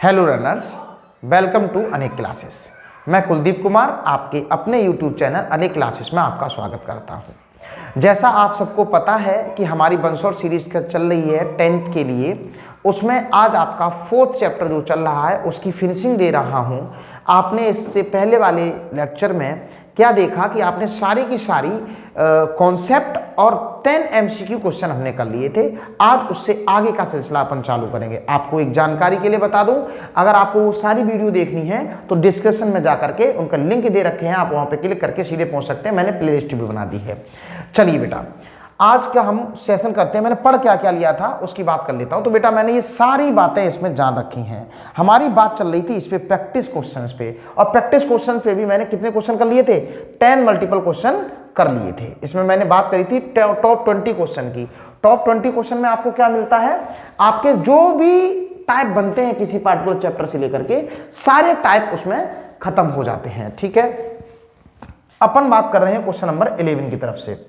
Hello runners, welcome to अनेक classes. मैं कुलदीप कुमार आपके अपने यूट्यूब चैनल अनेक क्लासेस में आपका स्वागत करता हूं। जैसा आप सबको पता है कि हमारी बंसोर सीरीज चल रही है 10th के लिए, उसमें आज आपका 4th चैप्टर जो चल रहा है उसकी फिनिशिंग दे रहा हूं। आपने इससे पहले वाले लेक्चर में क्या देखा कि आपने सारी की सारी कॉन्सेप्ट और 10 MCQ क्वेश्चन हमने कर लिए थे। आज उससे आगे का सिलसिला अपन चालू करेंगे। आपको एक जानकारी के लिए बता दूं, अगर आपको वो सारी वीडियो देखनी है तो डिस्क्रिप्शन में जा करके उनका लिंक दे रखे हैं, आप वहां पे क्लिक करके सीधे पहुंच सकते हैं। मैंने प्लेलिस्ट भी बना दी है। चलिए बेटा, आज का हम सेशन करते हैं। मैंने पढ़ क्या क्या लिया था उसकी बात कर लेता हूं। तो बेटा मैंने ये सारी बातें इसमें जान रखी हैं। हमारी बात चल रही थी इस पे प्रैक्टिस क्वेश्चंस पे, और प्रैक्टिस क्वेश्चन पे भी मैंने कितने क्वेश्चन कर लिए थे? 10 मल्टीपल क्वेश्चन कर लिए थे। इसमें मैंने बात करी थी टॉप 20 क्वेश्चन की। टॉप 20 क्वेश्चन में आपको क्या मिलता है? आपके जो भी टाइप बनते हैं किसी पार्टिकुलर चैप्टर से लेकर के, सारे टाइप उसमें खत्म हो जाते हैं। ठीक है, अपन बात कर रहे हैं क्वेश्चन नंबर 11 की तरफ से।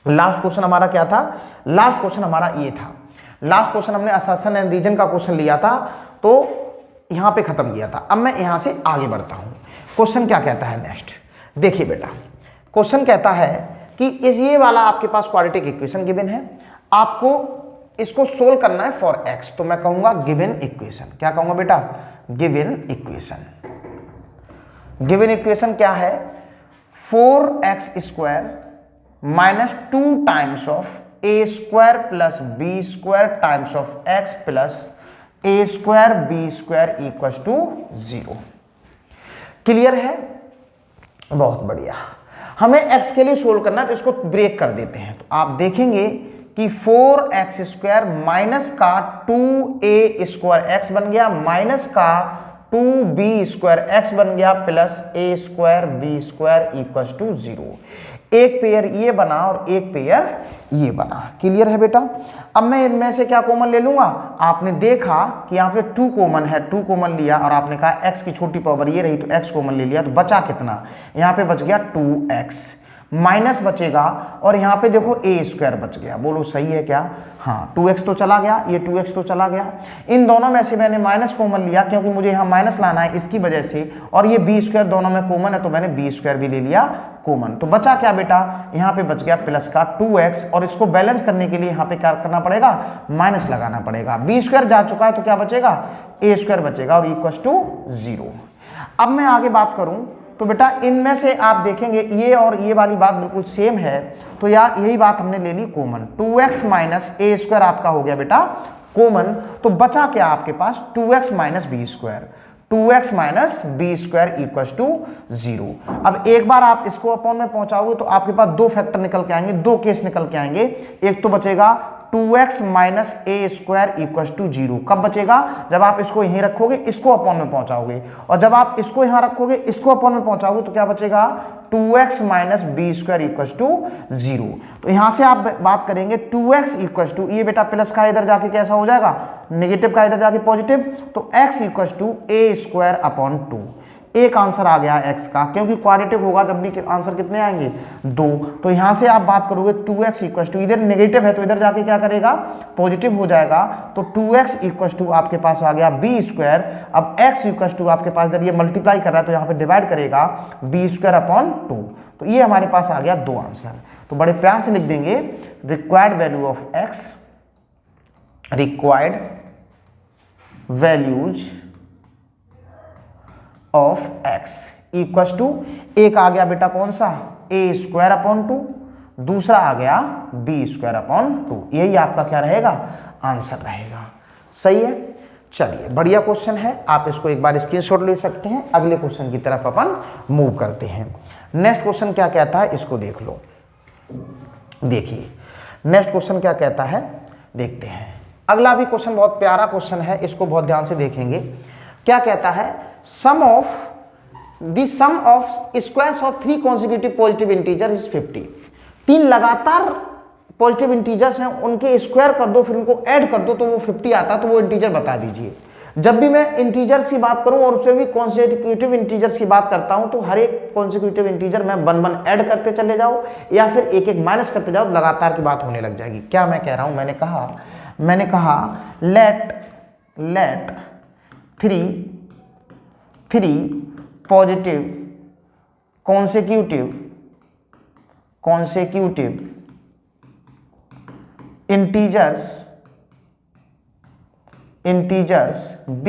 लास्ट क्वेश्चन हमारा क्या था? लास्ट क्वेश्चन हमारा ये था। लास्ट क्वेश्चन हमने असर्शन एंड रीजन का क्वेश्चन लिया था, तो यहां पे खत्म किया था। अब मैं यहां से आगे बढ़ता हूं। क्वेश्चन क्या कहता है नेक्स्ट? देखिए बेटा, क्वेश्चन कहता है कि ये वाला आपके पास क्वाड्रेटिक इक्वेशन गिवन है, आपको इसको सोल्व करना है फॉर एक्स। तो मैं कहूंगा गिवन इक्वेशन। क्या कहूंगा बेटा? Given equation. गिवन इक्वेशन क्या है? 4x² minus 2 times of a square plus b square times of x plus a square b square equals to 0। Clear है? बहुत बढ़िया। हमें x के लिए सोल्व करना है, तो इसको ब्रेक कर देते हैं। तो आप देखेंगे कि 4x² माइनस का 2a स्क्वायर x बन गया, माइनस का 2b स्क्वायर x बन गया, plus a square b square equals to 0। एक पेयर ये बना और एक पेयर ये बना। क्लियर है बेटा? अब मैं इनमें से क्या कॉमन ले लूंगा? आपने देखा कि यहाँ पे 2 कॉमन है, 2 कॉमन लिया और आपने कहा x की छोटी पावर ये रही तो x कॉमन ले लिया, तो बचा कितना? यहाँ पे बच गया 2x, माइनस बचेगा और यहाँ पे देखो a स्क्वायर बच गया। बोलो सही है क्या? हाँ, 2x तो चला गया, ये 2x तो चला गया। इन दोनों में से मैंने माइनस कॉमन लिया क्योंकि मुझे यहाँ माइनस लाना है इसकी वजह से, और ये b स्क्वायर दोनों में कॉमन है तो मैंने b स्क्वायर भी ले लिया कॉमन। तो बचा क्या बेटा? यहाँ पे बच गया प्लस का 2x, और इसको बैलेंस करने के लिए यहाँ पे क्या करना पड़ेगा? माइनस लगाना पड़ेगा। b स्क्वायर जा चुका है तो क्या बचेगा? a स्क्वायर बचेगा और इक्वल्स टू 0। अब मैं आगे बात करूं तो बेटा इनमें से आप देखेंगे ये और ये वाली बात बिल्कुल सेम है, तो यार यही बात हमने ले ली common. 2x minus a square आपका हो गया बेटा कॉमन। तो बचा क्या आपके पास? 2x minus b square. 2x minus b square equals to 0। अब एक बार आप इसको अपॉन में पहुंचाओगे तो आपके पास दो फैक्टर निकल के आएंगे, दो केस निकल के आएंगे। एक तो बचेगा 2x minus a square equals to 0। कब बचेगा? जब आप इसको यहीं रखोगे, इसको अपॉन में पहुंचाओगे, और जब आप इसको यहां रखोगे, इसको अपॉन में पहुंचाओगे तो क्या बचेगा? 2x minus b square equals to 0। तो यहां से आप बात करेंगे 2x इक्वल्स टू, ये बेटा प्लस का इधर जाके कैसा हो जाएगा? नेगेटिव का इधर जाके पॉजिटिव, तो x equals to a square upon 2। एक आंसर आ गया x का, क्योंकि क्वाड्रेटिक होगा जब भी आंसर कितने आएंगे? 2। तो यहां से आप बात करोगे 2x इक्वल्स टू, इधर नेगेटिव है तो इधर जाके क्या करेगा? पॉजिटिव हो जाएगा। तो 2x इक्वल्स टू आपके पास आ गया b स्क्वायर। अब x इक्वल्स टू आपके पास इधर ये मल्टीप्लाई कर रहा है तो यहाँ पे डिवाइड करेगा b स्क्वायर अपॉन 2। तो ये हमारे पास आ गया 2 आंसर। तो बड़े प्यार से लिख देंगे required value of x, required values of x equals to, एक आ गया बेटा कौन सा? a स्क्वायर अपॉन 2, दूसरा आ गया b स्क्वायर अपॉन 2। यही आपका क्या रहेगा? आंसर रहेगा। सही है? चलिए, बढ़िया क्वेश्चन है, आप इसको एक बार स्क्रीनशॉट ले सकते हैं। अगले क्वेश्चन की तरफ अपन मूव करते हैं। नेक्स्ट क्वेश्चन क्या कहता है इसको देख लो। देखिए नेक्स्ट क्वेश्चन क्या कहता है, देखते हैं। अगला भी क्वेश्चन बहुत प्यारा क्वेश्चन है, इसको बहुत ध्यान से देखेंगे। क्या कहता है? Sum of squares of 3 consecutive positive integer is 50। 3 लगातार पॉजिटिव इंटीजर्स हैं, उनके स्क्वायर कर दो, फिर उनको ऐड कर दो तो वो 50 आता है। तो वो इंटीजर बता दीजिए। जब भी मैं इंटीजर्स की बात करूं और उससे भी कॉन्सिक्यूटिव इंटीजर्स की बात करता हूं, तो हर एक कॉन्सिक्यूटिव इंटीजर में 1 1 ऐड करते चले जाओ या फिर एक एक माइनस करते जाओ, लगातार की बात होने लग जाएगी। क्या मैं कह रहा हूं? मैंने कहा let 3 positive consecutive integers b,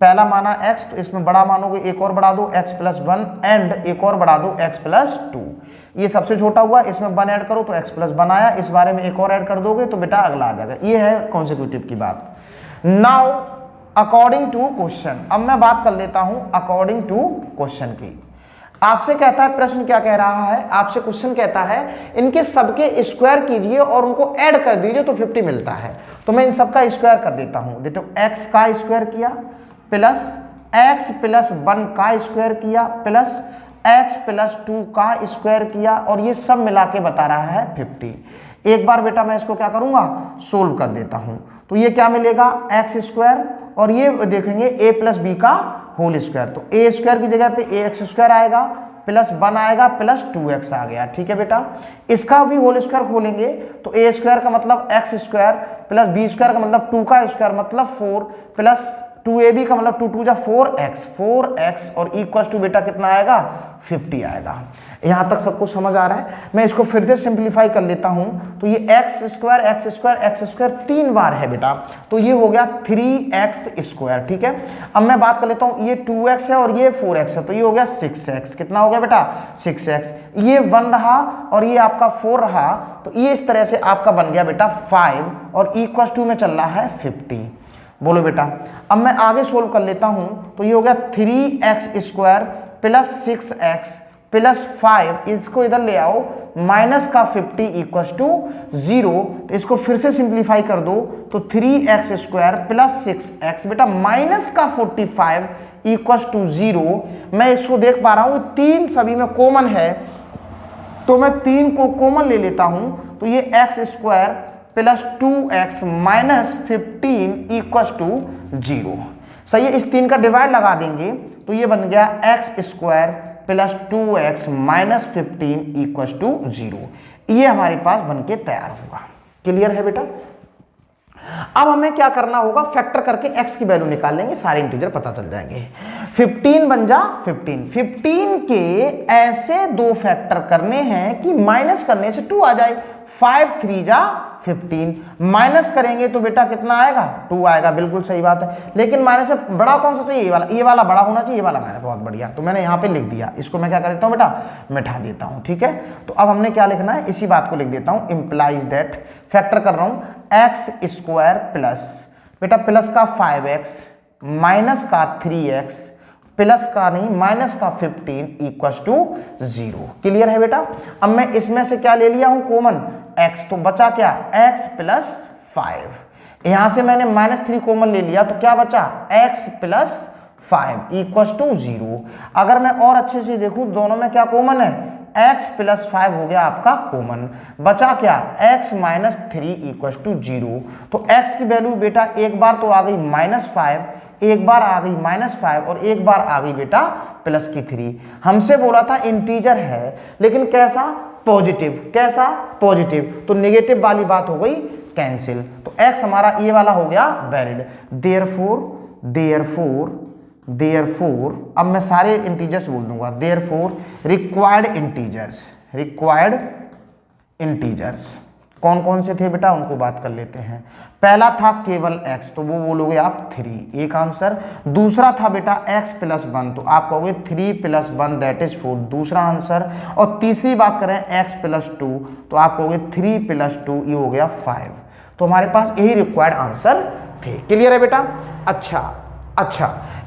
पहला माना x, तो इसमें बड़ा मानोगे एक और बढ़ा दो x + 1 एंड एक और बढ़ा दो x + 2। ये सबसे छोटा हुआ, इसमें 1 ऐड करो तो x + 1 आया, इस बारे में एक और ऐड कर दोगे तो बेटा अगला आ जाएगा। ये है कॉन्सेक्यूटिव की बात। नाउ अकॉर्डिंग टू क्वेश्चन, अब मैं बात कर लेता हूं अकॉर्डिंग टू क्वेश्चन की। आपसे कहता है, प्रश्न क्या कह रहा है, आपसे क्वेश्चन कहता है इनके सबके स्क्वायर कीजिए और उनको ऐड कर दीजिए तो 50 मिलता है। तो मैं इन सबका स्क्वायर कर देता हूं। देखो x का स्क्वायर किया प्लस x + 1 का स्क्वायर किया प्लस x + 2 का स्क्वायर किया और ये सब मिला के बता रहा है 50। एक बार बेटा मैं इसको क्या करूंगा, सोल्व कर देता हूं। तो ये क्या मिलेगा, x² और ये देखेंगे a + b का होल स्क्वायर। तो a² की जगह पे ax² आएगा प्लस 1 आएगा प्लस 2x आ गया। ठीक है बेटा, इसका भी होल स्क्वायर खोलेंगे तो a² का मतलब x² प्लस b² का मतलब 2 का स्क्वायर मतलब 4 प्लस 2ab का मतलब 2 2 जा 4x और इक्वल टू बेटा कितना आएगा, 50 आएगा। यहां तक सबको समझ आ रहा है। मैं इसको फिर से सिंप्लीफाई कर लेता हूं। तो ये x² 3 बार है बेटा, तो ये हो गया 3x²। ठीक है, अब मैं बात कर लेता हूं, ये 2x है और ये 4x है, तो ये हो गया 6x। कितना हो गया बेटा, 6x। ये 1 रहा और ये आपका 4 रहा, तो ये इस तरह से आपका बन गया बेटा 5 और इक्वल टू में चल रहा है 50। बोलो बेटा, अब मैं आगे सोल्व कर लेता हूं। तो ये हो गया 3x² प्लस 6x प्लस 5, इसको इधर ले आओ, माइनस का 50 इक्वल टू 0। तो इसको फिर से सिंप्लीफाई कर दो तो 3x² प्लस 6x बेटा माइनस का 45 इक्वल टू 0। मैं इसको देख पा रहा हूं 3 सभी में कॉमन है, तो मैं 3 को कॉमन ले लेता हूं। तो ये x² plus 2x minus 15 equal to 0। सही है, इस 3 का डिवाइड लगा देंगे तो ये बन गया x² plus 2x minus 15 equal to 0। ये हमारे पास बनके तैयार होगा। क्लियर है बेटा। अब हमें क्या करना होगा, फैक्टर करके x की वैल्यू निकाल लेंगे, सारे इंटीजर पता चल जाएंगे। 15 बन जा 15 के ऐसे 2 फैक्टर करने हैं कि माइनस करने से 2 आ जाए। 5 3 जा 15, माइनस करेंगे तो बेटा कितना आएगा, 2 आएगा। बिल्कुल सही बात है, लेकिन माइनस से बड़ा कौन सा चाहिए, ये वाला बड़ा होना चाहिए, ये वाला माइनस। बहुत बढ़िया, तो मैंने यहाँ पे लिख दिया। इसको मैं क्या कर देता हूँ बेटा, मिटा देता हूँ। ठीक है, तो अब हमने क्या लिखना है, इसी बात को लिख देता हूँ। इंप्लाइज दैट, फैक्टर कर रहा हूँ, x² प्लस बेटा प्लस का 5x माइनस का 3x प्लस का नहीं माइनस का 15 इक्वल टू 0। क्लियर है बेटा। अब मैं इसमें से क्या ले लिया हूं, कॉमन x, तो बचा क्या, x प्लस 5। यहां से मैंने -3 कॉमन ले लिया तो क्या बचा, x प्लस 5 इक्वल टू 0। अगर मैं और अच्छे से देखूं, दोनों में क्या कॉमन है, x प्लस 5 हो गया आपका कॉमन। बचा क्या, x माइनस 3 इक्वल टू 0। तो x की वैल्यू बेटा एक बार तो आ गई -5, एक बार आ गई -5 और एक बार आ गई बेटा प्लस की 3। हमसे बोला था इंटीजर है, लेकिन कैसा, पॉजिटिव। कैसा, पॉजिटिव, तो नेगेटिव वाली बात हो गई कैंसिल। तो x हमारा ये वाला हो गया वैलिड। देयरफॉर अब मैं सारे इंटीजर्स बोल दूंगा। देयरफॉर रिक्वायर्ड इंटीजर्स कौन कौन से थे बेटा, उनको बात कर लेते हैं। पहला था केवल x, तो वो बोलोगे आप 3, एक आंसर। दूसरा था बेटा x प्लस 1, तो आप कहोगे 3 प्लस 1 दैट इज 4, दूसरा आंसर। और तीसरी बात करें x प्लस 2, तो आप कहोगे 3 प्लस 2, ये हो गया 5। तो हमारे पास यही रिक्वायर्ड आंसर थे। क्लियर है बेटा। अच्छा,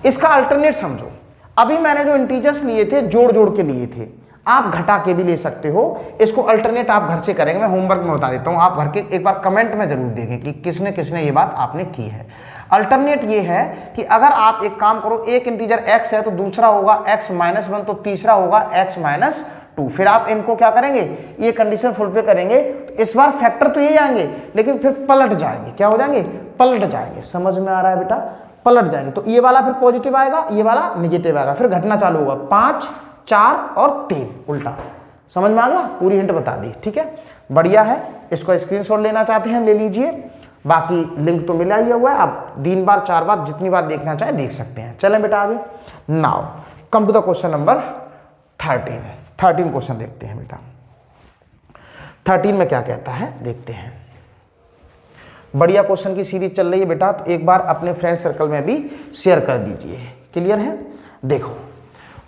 इसका अल्टरनेट समझो। अभी मैंने जो इंटीजर्स लिए थे जोड़ जोड़ के लिए थे, आप घटा के भी ले सकते हो। इसको अल्टरनेट आप घर से करेंगे, मैं होमवर्क में बता देता हूं, आप घर के एक बार कमेंट में जरूर देखें कि किसने किसने ये बात आपने की है। अल्टरनेट ये है कि अगर आप एक काम करो, एक इंटीजर x है तो दूसरा होगा x माइनस 1, तो तीसरा होगा x माइनस 2। फिर आप इनको क्या करेंगे, ये कंडीशन फुलफिल करेंगे, तो इस बार फैक्टर तो ये आएंगे लेकिन फिर पलट जाएंगे। क्या हो जाएंगे, पलट जाएंगे। समझ में आ रहा है बेटा, पलट जाएंगे। तो ये वाला फिर पॉजिटिव आएगा, ये वाला नेगेटिव आएगा, फिर घटना चालू होगा। 5 4 और 3 उल्टा। समझ में आ गया, पूरी हिंट बता दी। ठीक है, बढ़िया है। इसको स्क्रीनशॉट लेना चाहते हैं ले लीजिए। बाकी लिंक तो मिला ही हुआ है, आप 3 बार 4 बार जितनी बार देखना चाहे देख सकते हैं। चलें बेटा आगे। Now come to the question number 13 question देखते हैं बेटा। 13 में क्या कहता है देखते हैं। बढ़िया क्वेश्चन की सीरीज चल रही है बेटा, तो एक बार अपने फ्रेंड सर्कल में भी शेयर कर दीजिए। क्लियर है? देखो,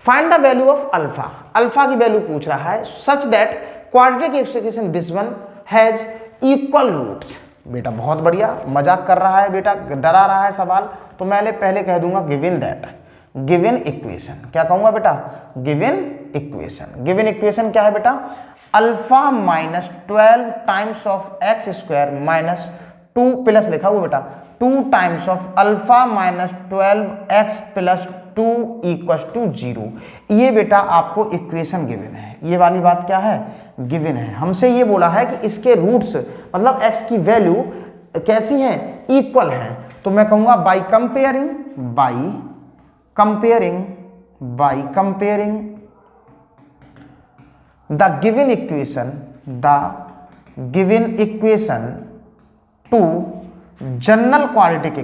find the value of alpha. Alpha की वैल्यू पूछ रहा है such that quadratic expression this one has equal roots. बेटा बहुत बढ़िया, मजाक कर रहा है बेटा, डरा रहा है सवाल, तो मैंने पहले कह दूंगा गिवन दैट, गिवन इक्वेशन। क्या कहूंगा बेटा? Given equation. गिवन इक्वेशन क्या है बेटा? Alpha minus 12 times of x square minus 2 plus लिखा हुआ बेटा 2 times of alpha minus 12 x plus 2 equal to 0। ये बेटा आपको इक्वेशन गिवन है। ये वाली बात क्या है? गिवन है। हमसे ये बोला है कि इसके रूट्स मतलब एक्स की वैल्यू कैसी है? इक्वल है। तो मैं कहूंगा by comparing the given equation to general quadratic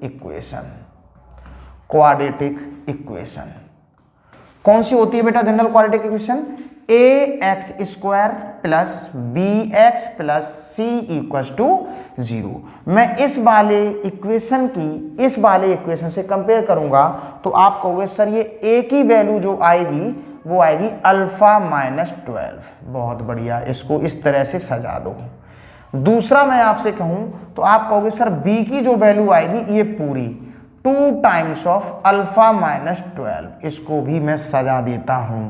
equation. कौन सी होती है बेटा general quadratic equation? ax square plus bx plus c equal to 0। मैं इस वाले इक्वेशन से कंपेयर करूंगा तो आप कहोगे सर ये a की वैल्यू जो आएगी वो आएगी अल्फा माइनस 12। बहुत बढ़िया, इसको इस तरह से सजा दो। दूसरा मैं आपसे कहूं तो आप कहोगे सर b की जो वैल्यू आएगी ये पूरी 2 टाइम्स ऑफ अल्फा माइनस 12। इसको भी मैं सजा देता हूं।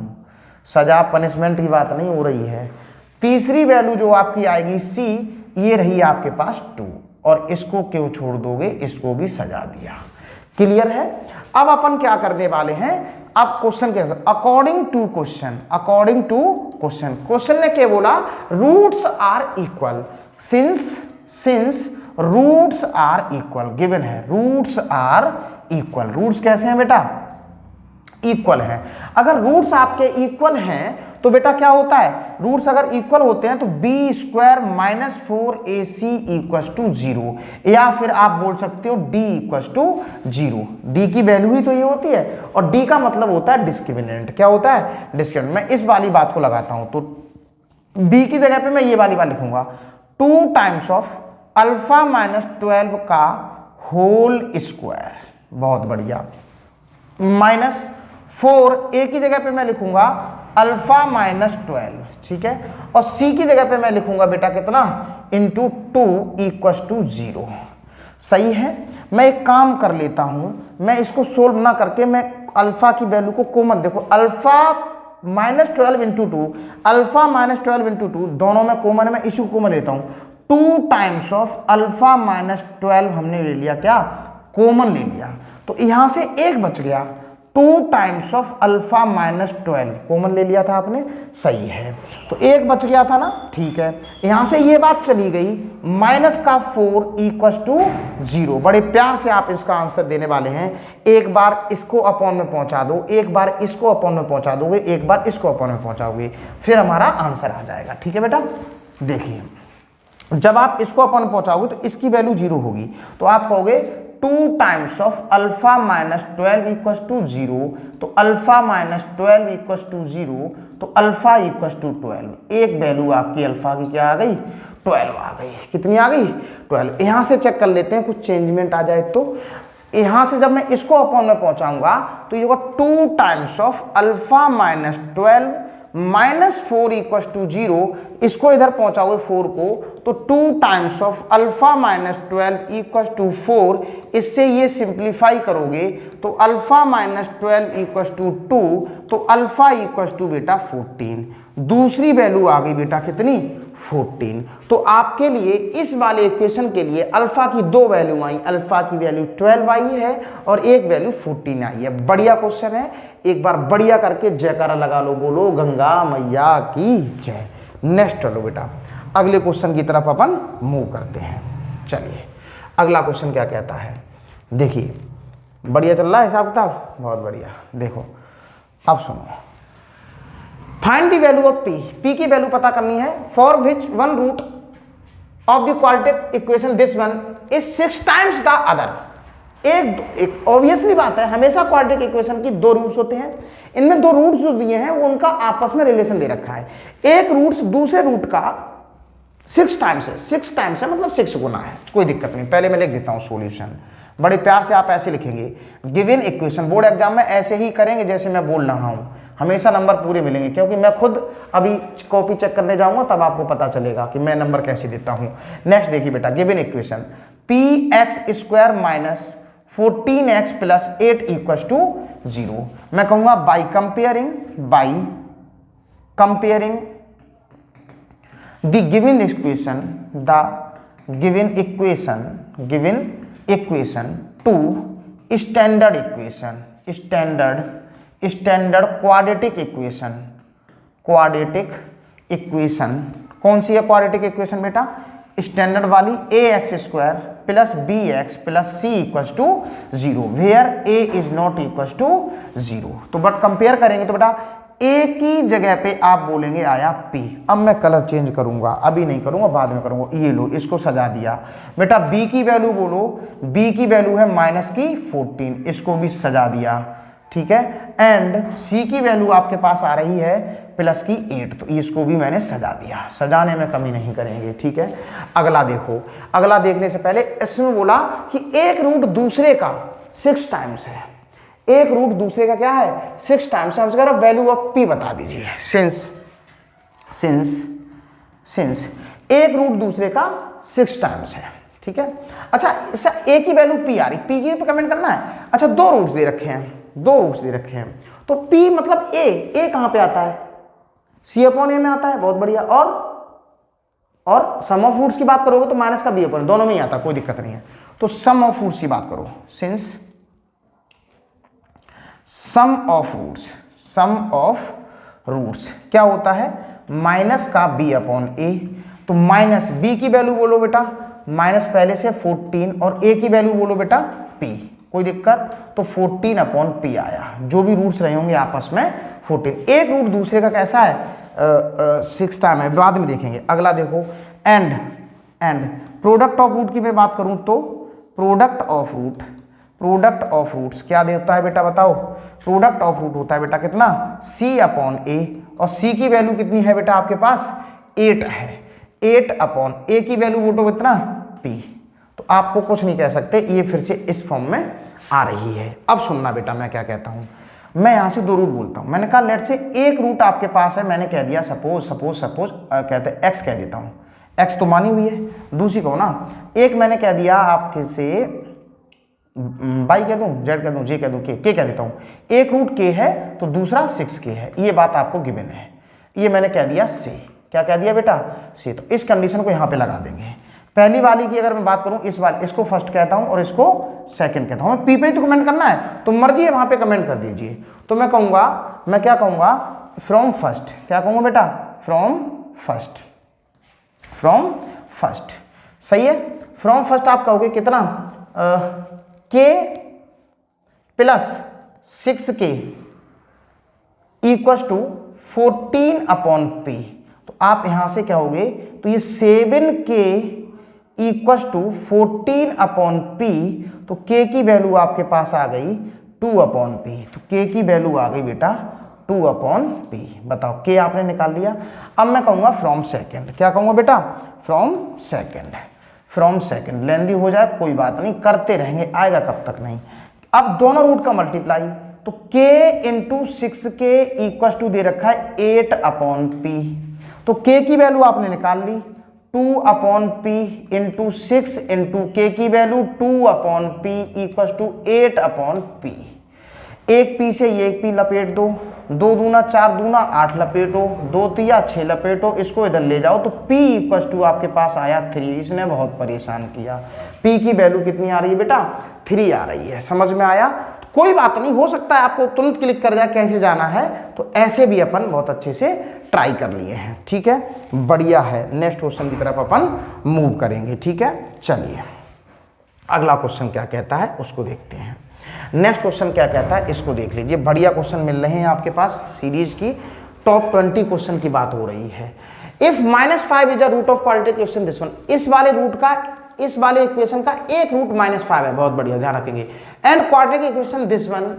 सजा पनिशमेंट की बात नहीं हो रही है। तीसरी वैल्यू जो आपकी आएगी c, ये रही आपके पास 2, और इसको क्यों छोड़ दोगे? इसको भी सजा दिया। क्लियर है? अब अपन क्या करने वाले हैं? अब क्वेश्चन के अकॉर्डिंग टू क्वेश्चन ने क्या बोला? Roots are equal. Since roots are equal, given है रूट्स आर इक्वल। रूट्स कैसे हैं बेटा? इक्वल है। अगर रूट्स आपके इक्वल हैं तो बेटा क्या होता है? रूट्स अगर इक्वल होते हैं तो b square minus 4ac equal to 0, या फिर आप बोल सकते हो d इक्वल टू 0। d की वैल्यू ही तो ये होती है, और d का मतलब होता है डिस्क्रिमिनेंट। क्या होता है? डिस्क्रिमिनेंट। मैं इस वाली बात को लगाता हूं तो b की जगह पे मैं ये वाली बात लिखूंगा 2 टाइम्स ऑफ अल्फा माइनस 12 का होल स्क्वायर। बहुत बढ़िया। माइनस 4 a की जगह पे मैं लिखूंगा अल्फा माइनस 12, ठीक है। और c की जगह पे मैं लिखूंगा बेटा कितना? Into 2 equal to 0। सही है। मैं एक काम कर लेता हूं, मैं इसको सोल्व ना करके मैं अल्फा की वैल्यू को कॉमन, देखो alpha minus 12 into 2, alpha minus 12 into 2 दोनों में कॉमन है, मैं इसी को कॉमन लेता हूं। 2 टाइम्स ऑफ अल्फा माइनस 12 हमने ले लिया, क्या? कॉमन ले लिया। तो यहां से एक बच गया, 2 times of alpha minus 12 common ले लिया था आपने। सही है। तो एक बच गया था ना, ठीक है। यहां से ये बात चली गई, माइनस का 4 इक्वल टू 0। बड़े प्यार से आप इसका आंसर देने वाले हैं। एक बार इसको अपॉन में पहुंचा दो, एक बार इसको अपॉन में पहुंचा दोगे, एक बार इसको अपॉन में पहुंचाओगे, फिर हमारा आंसर आ जाएगा। ठीक है बेटा? देखिए, जब आप इसको अपॉन में पहुंचाओगे तो इसकी वैल्यू 0 होगी, तो आप कहोगे 2 times of alpha minus 12 equal to 0। तो अल्फा माइनस 12 इक्वल टू 0, तो अल्फा इक्वल टू 12। एक वैल्यू आपकी अल्फा की क्या आ गई? 12 आ गई। कितनी आ गई? 12। यहां से चेक कर लेते हैं कुछ चेंजमेंट आ जाए तो। यहां से जब मैं इसको अपॉन में पहुंचाऊंगा तो ये होगा 2 times of alpha minus 12 minus 4 equal to 0। इसको इधर पहुंचाओगे 4 को, तो 2 times of alpha minus 12 equal to 4। इससे ये सिंप्लीफाई करोगे तो अल्फा माइनस 12 इक्वल टू 2, तो अल्फा इक्वल टू बेटा 14। दूसरी वैल्यू आ गई बेटा कितनी? 14। तो आपके लिए इस वाले इक्वेशन के लिए अल्फा की 2 वैल्यू आई, अल्फा की वैल्यू 12 आई है और एक वैल्यू 14 आई है। बढ़िया क्वेश्चन है, एक बार बढ़िया करके जयकारा लगा लो, बोलो गंगा मैया की जय। नेक्स्ट चलो बेटा, अगले क्वेश्चन की तरफ अपन मूव करते हैं। चलिए अगला क्वेश्चन क्या कहता है, देखिए बढ़िया चल रहा है हिसाब किताब, बहुत बढ़िया। देखो अब सुनो, find the value of p की वैल्यू पता करनी है for which one root of the quadratic equation this one is 6 times the other. एक ऑब्वियसली बात है, हमेशा क्वाड्रेटिक इक्वेशन की 2 रूट्स होते हैं, इनमें 2 रूट्स जो दिए हैं वो उनका आपस में रिलेशन दे रखा है। एक रूट्स दूसरे रूट का 6 टाइम्स है, 6 टाइम्स है मतलब 6 गुना है, कोई दिक्कत नहीं। पहले मैं लिख देता हूं सॉल्यूशन, बड़े प्यार से आप ऐसे लिखेंगे, गिवन इक्वेशन। बोर्ड एग्जाम में ऐसे ही करेंगे जैसे मैं बोल रहा हूं, हमेशा नंबर पूरे मिलेंगे, क्योंकि मैं खुद अभी कॉपी चेक करने जाऊंगा तब आपको पता चलेगा कि मैं नंबर कैसे देता हूं। नेक्स्ट देखिए बेटा, given equation px² minus 14x plus 8 equal to 0। मैं कहूंगा by comparing the given equation to standard quadratic equation. कौन सी है क्वाड्रेटिक इक्वेशन बेटा? स्टैंडर्ड वाली, ax² plus bx plus c equal to 0 where a is not equal to 0। तो but compare करेंगे तो बेटा a की जगह पे आप बोलेंगे आया p। अब मैं कलर चेंज करूंगा, अभी नहीं करूंगा, बाद में करूंगा। ये लो, इसको सजा दिया बेटा। b की वैल्यू बोलो, b की वैल्यू है -14, इसको भी सजा दिया, ठीक है। एंड c की वैल्यू आपके पास आ रही है +8, तो इसको भी मैंने सजा दिया, सजाने में कमी नहीं करेंगे, ठीक है। अगला देखो, अगला देखने से पहले इसमें बोला कि एक रूट दूसरे का 6 टाइम्स है, एक रूट दूसरे का क्या है 6 टाइम्स है। हम कह रहे वैल्यू ऑफ p बता दीजिए। सिंस एक रूट दूसरे का 6 टाइम्स है, ठीक है। अच्छा, इससे a की वैल्यू p आ रही, p की पे कमेंट करना है। अच्छा, 2 रूट्स दे रखे हैं, तो p मतलब a कहां पे आता है? c/a में आता है, बहुत बढ़िया। और सम ऑफ रूट्स की बात करोगे तो माइनस का b/, दोनों में ही आता, कोई दिक्कत नहीं है। तो सम ऑफ रूट्स की बात करो, सिंस सम ऑफ रूट्स क्या होता है? माइनस का b/a। तो माइनस b की वैल्यू बोलो बेटा, माइनस पहले से 14, और a की वैल्यू बोलो बेटा p, कोई दिक्कत? तो 14/p आया, जो भी रूट्स रहे होंगे आपस में 14। एक रूट दूसरे का कैसा है 6 टाइम है, बाद में देखेंगे। अगला देखो, एंड प्रोडक्ट ऑफ रूट की मैं बात करूं तो प्रोडक्ट ऑफ रूट्स क्या देता है बेटा बताओ? प्रोडक्ट ऑफ रूट होता है बेटा कितना? c/a, और c की वैल्यू कितनी है बेटा आपके पास? 8 है। 8/a की वैल्यू बोलो कितना? p। तो आपको कुछ नहीं कह सकते, ये फिर से इस फॉर्म में आ रही है। अब सुनना बेटा मैं क्या कहता हूं, मैं यहां से 2 रूट बोलता हूं। मैंने कहा लेट से एक रूट आपके पास है, मैंने कह दिया सपोज कहते हैं x कह देता हूं, x तो मानी हुई है, दूसरी कहो ना। एक मैंने कह दिया आपके से y कह दूं, z कह दूं, j कह दूं, k कह देता हूं। एक रूट k है तो दूसरा 6k है, ये बात आपको गिवन है। ये मैंने कह दिया से, क्या कह दिया बेटा? से। तो इस कंडीशन को यहां पे लगा देंगे। पहली वाली की अगर मैं बात करूं, इस वाली, इसको फर्स्ट कहता हूं और इसको सेकंड कहता हूं। मैं पी पे तो कमेंट करना है, तो मर्जी है वहां पे कमेंट कर दीजिए। तो मैं कहूंगा, मैं क्या कहूंगा? From first. क्या कहूंगा बेटा? From first. सही है। फ्रॉम फर्स्ट आप कहोगे कितना? k plus 6k equal to 14/p। तो आप यहां से क्या होगे? तो ये 7k इक्वल टू 14/p। तो k की वैल्यू आपके पास आ गई 2/p। तो k की वैल्यू आ गई बेटा 2/p। बताओ, k आपने निकाल लिया। अब मैं कहूंगा फ्रॉम सेकंड। क्या कहूंगा बेटा? From second. लेंदी हो जाए कोई बात नहीं, करते रहेंगे, आएगा कब तक नहीं। अब दोनों रूट का मल्टीप्लाई, तो k into 6k equal to दे रखा है 8/p। तो k की वैल्यू आपने निकाल ली 2/p इंटू 6 इंटू k की value 2/p equal to 8/p। एक p से ये एक p लपेट दो, 2 दूना 4 दूना 8 लपेटो, 2 तिया 6 लपेटो, इसको इधर ले जाओ तो p इक्वल टू आपके पास आया 3। इसने बहुत परेशान किया। p की वैल्यू कितनी आ रही है बेटा? 3 आ रही है। समझ में आया? कोई बात नहीं, हो सकता है आपको तुरंत क्लिक कर जाए कैसे जाना है, तो ऐसे भी अपन बहुत अच्छे से ट्राई कर लिए हैं। ठीक है, बढ़िया है। नेक्स्ट क्वेश्चन की तरफ अपन मूव करेंगे। ठीक है, चलिए अगला क्वेश्चन क्या कहता है उसको देखते हैं। नेक्स्ट क्वेश्चन क्या कहता है इसको देख लीजिए। बढ़िया क्वेश्चन मिल रहे हैं आपके पास, सीरीज की टॉप 20 क्वेश्चन की बात हो रही है। If -5 is a root of quadratic equation this one, इस वाले इक्वेशन का एक रूट -5 है, बहुत बढ़िया ध्यान रखेंगे, and quadratic equation this one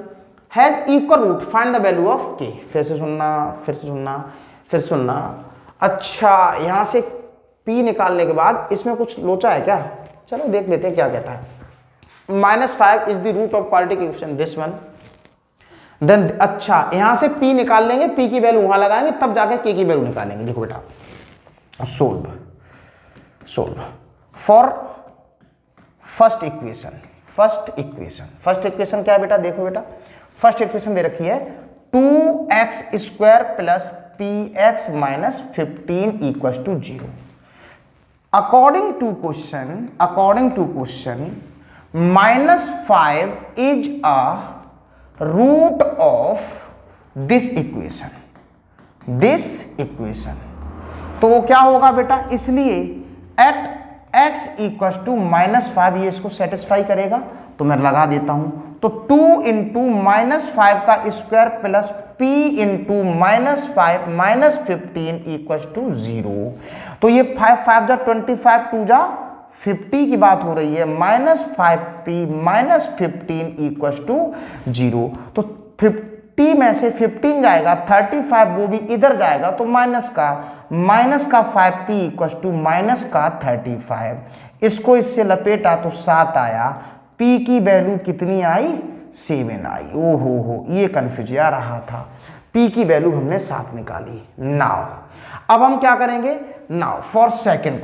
has equal root, find the value of k. फिर से सुनना। अच्छा, यहां से p निकालने के बाद इसमें कुछ लोचा है क्या? चलो देख लेते हैं क्या कहता है। -5 is the root of quadratic equation this one, then अच्छा यहां से p निकाल लेंगे, p की वैल्यू वहां लगाएंगे, तब जाके k की वैल्यू निकालेंगे। देखो बेटा, सोल्व फॉर फर्स्ट इक्वेशन क्या है बेटा? देखो बेटा, फर्स्ट इक्वेशन दे रखी है 2x² plus px minus 15 equal to 0। According to question -5 is a root of this equation. तो क्या होगा बेटा? इसलिए एट x इक्वल टू -5 ये इसको सेटिस्फाई करेगा, तो मैं लगा देता हूं। तो 2 इंटू -5 का square plus p into -5 minus 15 equal to 0। तो ये 5 जा 25, 2 जा 50 की बात हो रही है, -5p माइनस 15 इक्वल टू 0। तो 50 में से 15 जाएगा, 35 वो भी इधर जाएगा, तो माइनस का 5p इक्वल टू -35। इसको इससे लपेटा तो 7 आया, p की वैल्यू कितनी आई? 7 आई। ओहो, ये कंफ्यूज आ रहा था, p की वैल्यू हमने 7 निकाली। नाउ अब हम क्या करेंगे? नाउ फॉर सेकंड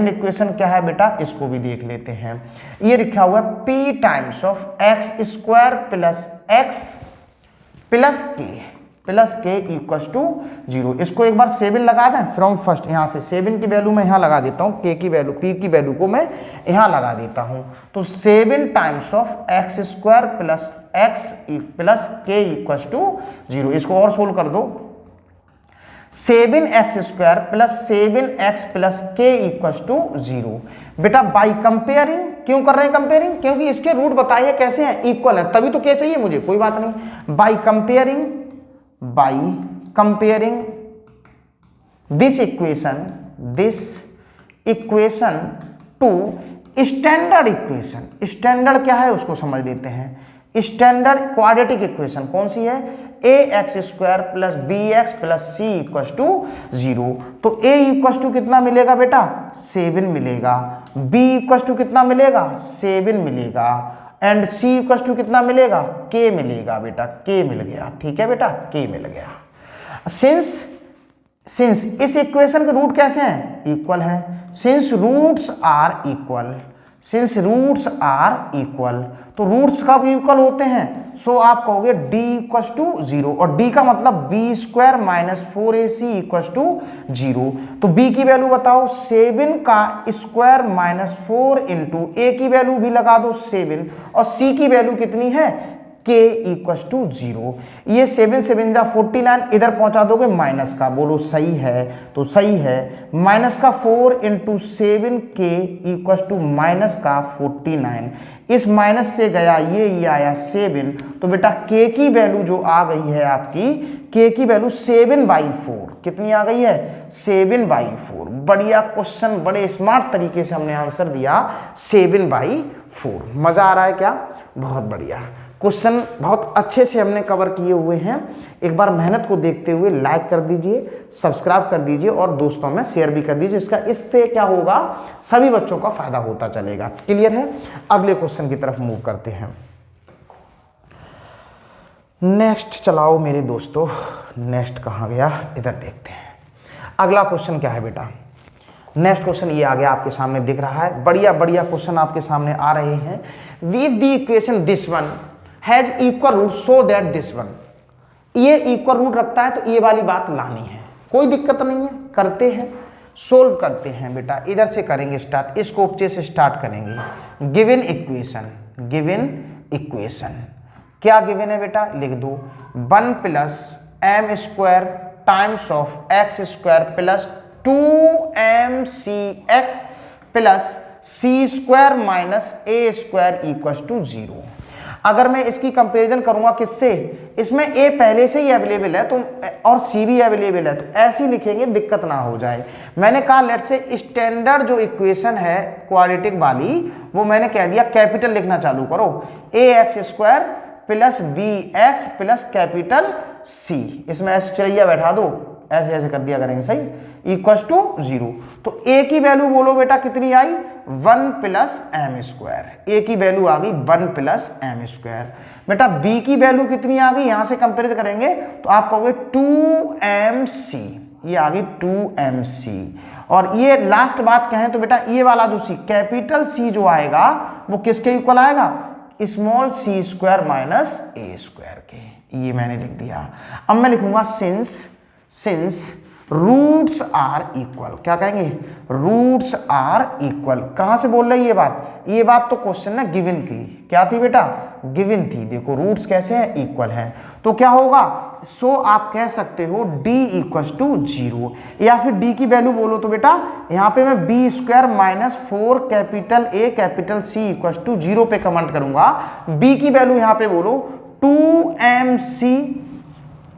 इक्वेशन क्या है बेटा? इसको भी देख लेते हैं। ये लिखा हुआ है p times of x² plus k equal to 0। इसको एक बार 7 लगा दें फ्रॉम फर्स्ट, यहां से 7 की वैल्यू मैं यहां लगा देता हूं, k की वैल्यू, p की वैल्यू को मैं यहां लगा देता हूं। तो 7 times of x² plus k equal to 0। इसको और सोल्व कर दो। 7x² plus 7x plus k equal to 0। बेटा बाई कंपेयरिंग, क्यों कर रहे हैं कंपेयरिंग? क्योंकि इसके रूट बताइए कैसे हैं, इक्वल है, तभी तो k चाहिए मुझे, कोई बात नहीं। By comparing this equation to standard equation. Standard क्या है उसको समझ लेते हैं। स्टैंडर्ड क्वाड्रेटिक इक्वेशन कौन सी है? ax² plus bx plus c equal to 0। तो a इक्वल टू कितना मिलेगा बेटा? 7 मिलेगा। b इक्वल टू कितना मिलेगा? 7 मिलेगा। एंड c इक्वल टू कितना मिलेगा? k मिलेगा बेटा, k मिल गया। ठीक है बेटा, k मिल गया। सिंस इस इक्वेशन के रूट कैसे हैं? इक्वल है। सिंस रूट्स आर इक्वल, तो रूट्स कब इक्वल होते हैं? सो आप कहोगे d इक्वल टू 0, और d का मतलब b² minus 4ac equal to 0। तो b की वैल्यू बताओ, 7 का स्क्वायर माइनस 4 इंटू a की वैल्यू भी लगा दो 7, और c की वैल्यू कितनी है? k equal to 0। ये 7 7 जा 49, इधर पहुंचा दोगे माइनस का, बोलो सही है? तो सही है। माइनस का 4 into 7k equal to minus का 49, इस माइनस से गया ये आया 7। तो बेटा k की वैल्यू जो आ गई है आपकी, k की वैल्यू 7/4 कितनी आ गई है? 7/4। बढ़िया क्वेश्चन, बड़े स्मार्ट तरीके से हमने आंसर दिया 7/4। मजा आ रहा है क्या? बहुत बढ़िया क्वेश्चन, बहुत अच्छे से हमने कवर किए हुए हैं। एक बार मेहनत को देखते हुए लाइक कर दीजिए, सब्सक्राइब कर दीजिए और दोस्तों में शेयर भी कर दीजिए। इससे क्या होगा? सभी बच्चों का फायदा होता चलेगा। क्लियर है? अगले क्वेश्चन की तरफ मूव करते हैं। नेक्स्ट चलाओ मेरे दोस्तों, नेक्स्ट कहाँ गया? इधर देखते हैं। अगला क्वेश्चन क्या है बेटा? नेक्स्ट क्वेश्चन ये आ गया, आपके सामने दिख रहा है। बढ़िया क्वेश्चन आपके सामने आ रहे हैं। Give the equation this one has equal root so that this one. ये इक्वल रूट रखता है तो ये वाली बात लानी है, कोई दिक्कत नहीं है। करते हैं, सोल्व करते हैं बेटा। इधर से करेंगे स्टार्ट, इस कोपचे से स्टार्ट करेंगे। गिवन इक्वेशन क्या गिवन है बेटा? लिख दो 1 plus m² times of x² plus 2mcx plus c² minus a² equal to 0। अगर मैं इसकी कंपैरिजन करूंगा किससे, इसमें ए पहले से ही अवेलेबल है तो और सी भी अवेलेबल है, तो ऐसे ही लिखेंगे, दिक्कत ना हो जाए। मैंने कहा लेट से स्टैंडर्ड जो इक्वेशन है क्वाड्रेटिक वाली, वो मैंने कह दिया कैपिटल लिखना चालू करो, A x square plus B x plus capital C, इसमें ऐसे चलिए बैठा दो, ऐसे ऐसे कर दिया करेंगे, सही, इक्वल्स टू 0। तो a की वैल्यू बोलो बेटा कितनी आई, 1 प्लस एम स्क्वायर, ए की वैल्यू आ गई 1 प्लस एम स्क्वायर। बेटा b की वैल्यू कितनी आ गई, यहां से कंपेयर करेंगे तो आप कहोगे 2mc, ये आ गई 2mc। और ये लास्ट बात कहें तो बेटा ये वाला जो सी कैपिटल सी जो आएगा वो किसके इक्वल आएगा, स्मॉल सी स्क्वायर माइनस ए स्क्वायर के, ये मैंने लिख दिया। अब मैं लिखूंगा सिंस रूट्स आर इक्वल, क्या कहेंगे, रूट्स आर इक्वल। कहां से बोल रहे हैं ये बात तो क्वेश्चन ना गिवन थी, क्या थी बेटा, गिवन थी। देखो रूट्स कैसे हैं, इक्वल है, तो क्या होगा, सो आप कह सकते हो d इक्वल टू 0, या फिर d की वैल्यू बोलो तो बेटा यहां पे मैं b square minus 4 capital A capital C equal to 0 पे कमेंट करूंगा। b की वैल्यू यहां पे बोलो 2mc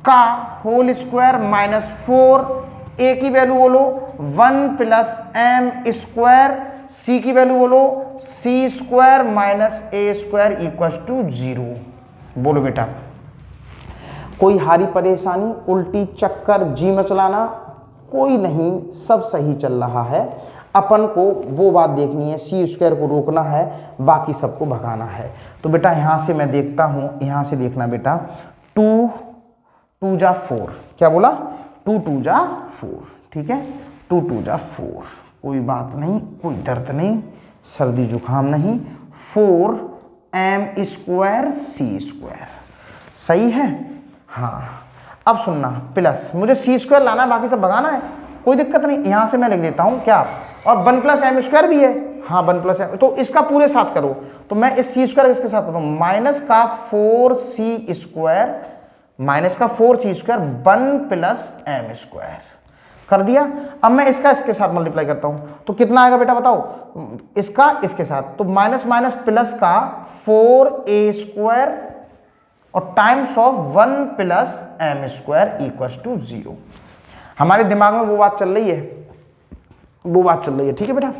का होल स्क्वायर माइनस 4, ए की वैल्यू बोलो 1 प्लस एम स्क्वायर, सी की वैल्यू बोलो C square minus A square equal to 0। बोलो बेटा कोई हारी परेशानी, उल्टी चक्कर, जी मचलाना, कोई नहीं, सब सही चल रहा है। अपन को वो बात देखनी है, सी स्क्वायर को रोकना है, बाकी सबको भगाना है। तो बेटा यहाँ से मैं देखता हूँ, यहाँ से देखना बेटा 2 2 जा 4, क्या बोला, 2 2 जा 4, ठीक है, 2 2 जा 4, कोई बात नहीं, कोई दर्द नहीं, सर्दी जुकाम नहीं, 4 एम स्क्वायर सी स्क्वायर, सही है। हाँ अब सुनना, प्लस मुझे सी स्क्वायर लाना है, बाकी सब भगाना है, कोई दिक्कत नहीं, यहां से मैं लिख देता हूं क्या, और 1 प्लस एम स्क्वायर भी है, हाँ 1 प्लस एम, तो इसका पूरे साथ करो, तो मैं इस सी स्क्वायर इसके साथ करता हूं, माइनस का 4c स्क्वायर, माइनस का 4c square 1 plus M square कर दिया। अब मैं इसका इसके साथ मल्टीप्लाई करता हूं, तो कितना आएगा बेटा बताओ, इसका इसके साथ, तो माइनस माइनस प्लस का 4a स्क्वायर और times of 1 plus M square equal to 0। हमारे दिमाग में वो बात चल रही है, वो बात चल रही है, ठीक है बेटा,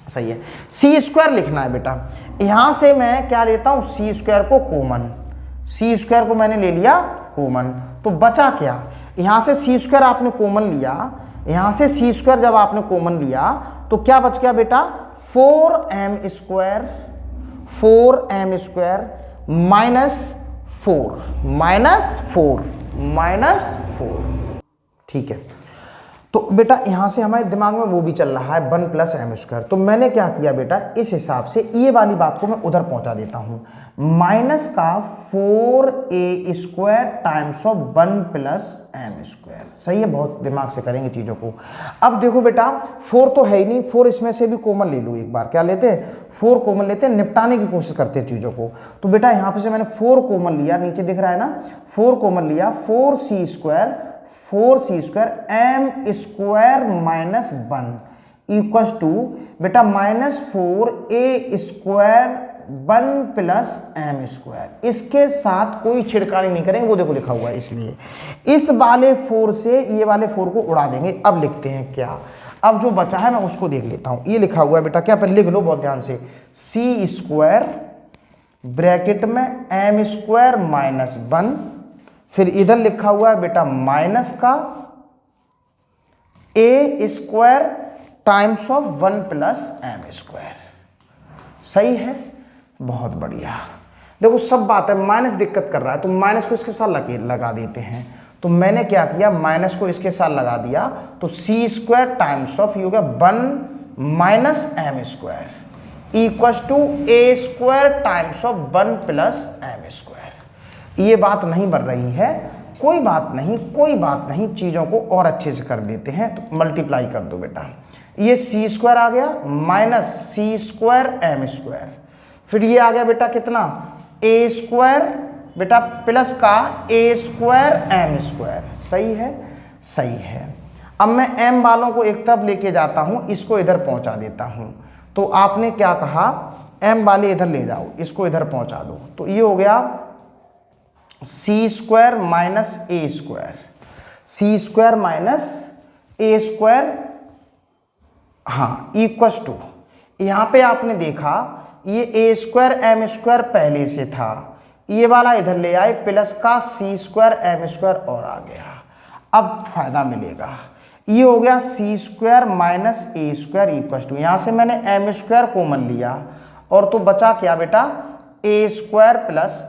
सही है। सी स्क्वायर लिखना है बेटा, यहां से मैं क्या लेता हूं, सी स्क्वायर को कॉमन, सी स्क्वायर को मैंने ले लिया कॉमन, तो बचा क्या, यहां से सी स्क्वायर आपने कॉमन लिया, यहां से सी स्क्वायर जब आपने कॉमन लिया तो क्या बच गया बेटा, 4m square, 4m square minus 4 ठीक है। तो बेटा यहां से हमारे दिमाग में वो भी चल रहा है 1 प्लस एम स्क्वायर, तो मैंने क्या किया बेटा, इस हिसाब से ये वाली बात को मैं उधर पहुंचा देता हूं, माइनस का 4a square times of 1 plus M square, सही है, बहुत दिमाग से करेंगे चीज़ों को। अब देखो बेटा 4 तो है ही नहीं, 4 इसमें से भी कॉमन ले लो एक बार, क्या लेते हैं, 4 कॉमन लेते हैं, निपटाने की कोशिश करते हैं चीज़ों को। तो बेटा यहाँ पे से मैंने 4 कॉमन लिया, नीचे दिख रहा है ना, 4 कॉमन लिया, 4c square M square minus 1 equal to बेटा minus 4a square 1 plus M square, इसके साथ कोई छिड़कानी नहीं करेंगे, वो देखो लिखा हुआ है, इसलिए इस वाले 4 से ये वाले 4 को उड़ा देंगे। अब लिखते हैं क्या, अब जो बचा है मैं उसको देख लेता हूं, ये लिखा हुआ है बेटा, क्या पहले लिख लो बहुत ध्यान से, सी स्क्वायर ब्रैकेट में एम स्क्वायर माइनस 1, फिर इधर लिखा हुआ है बेटा माइनस का A square times of 1 plus M square, सही है, बहुत बढ़िया। देखो सब बात है, माइनस दिक्कत कर रहा है तो माइनस को इसके साथ लगा देते हैं, तो मैंने क्या किया, माइनस को इसके साथ लगा दिया, तो सी स्क्वायर टाइम्स ऑफ ये हो गया 1 minus m square equal to a square times of 1 plus M square. ये बात नहीं बन रही है, कोई बात नहीं, चीज़ों को और अच्छे से कर देते हैं, तो मल्टीप्लाई कर दो बेटा, ये सी स्क्वायर आ गया माइनस सी स्क्वायर एम स्क्वायर, फिर ये आ गया बेटा कितना, ए स्क्वायर बेटा प्लस का ए स्क्वायर एम स्क्वायर, सही है। अब मैं एम वालों को एक तरफ लेके जाता हूं, इसको इधर पहुंचा देता हूं, तो आपने क्या कहा, m वाले इधर ले जाओ, इसको इधर पहुंचा दो, तो ये हो गया सी स्क्वायर माइनस ए स्क्वायर, सी स्क्वायर माइनस ए स्क्वायर, हाँ इक्वस टू, यहाँ पे आपने देखा ये ए स्क्वायर एम स्क्वायर पहले से था, ये वाला इधर ले आए प्लस का सी स्क्वायर एम स्क्वायर और आ गया। अब फायदा मिलेगा, ये हो गया C square minus A square equals to, यहाँ से मैंने एम स्क्वायर कॉमन लिया और तो बचा क्या बेटा ए स्क्वायर प्लस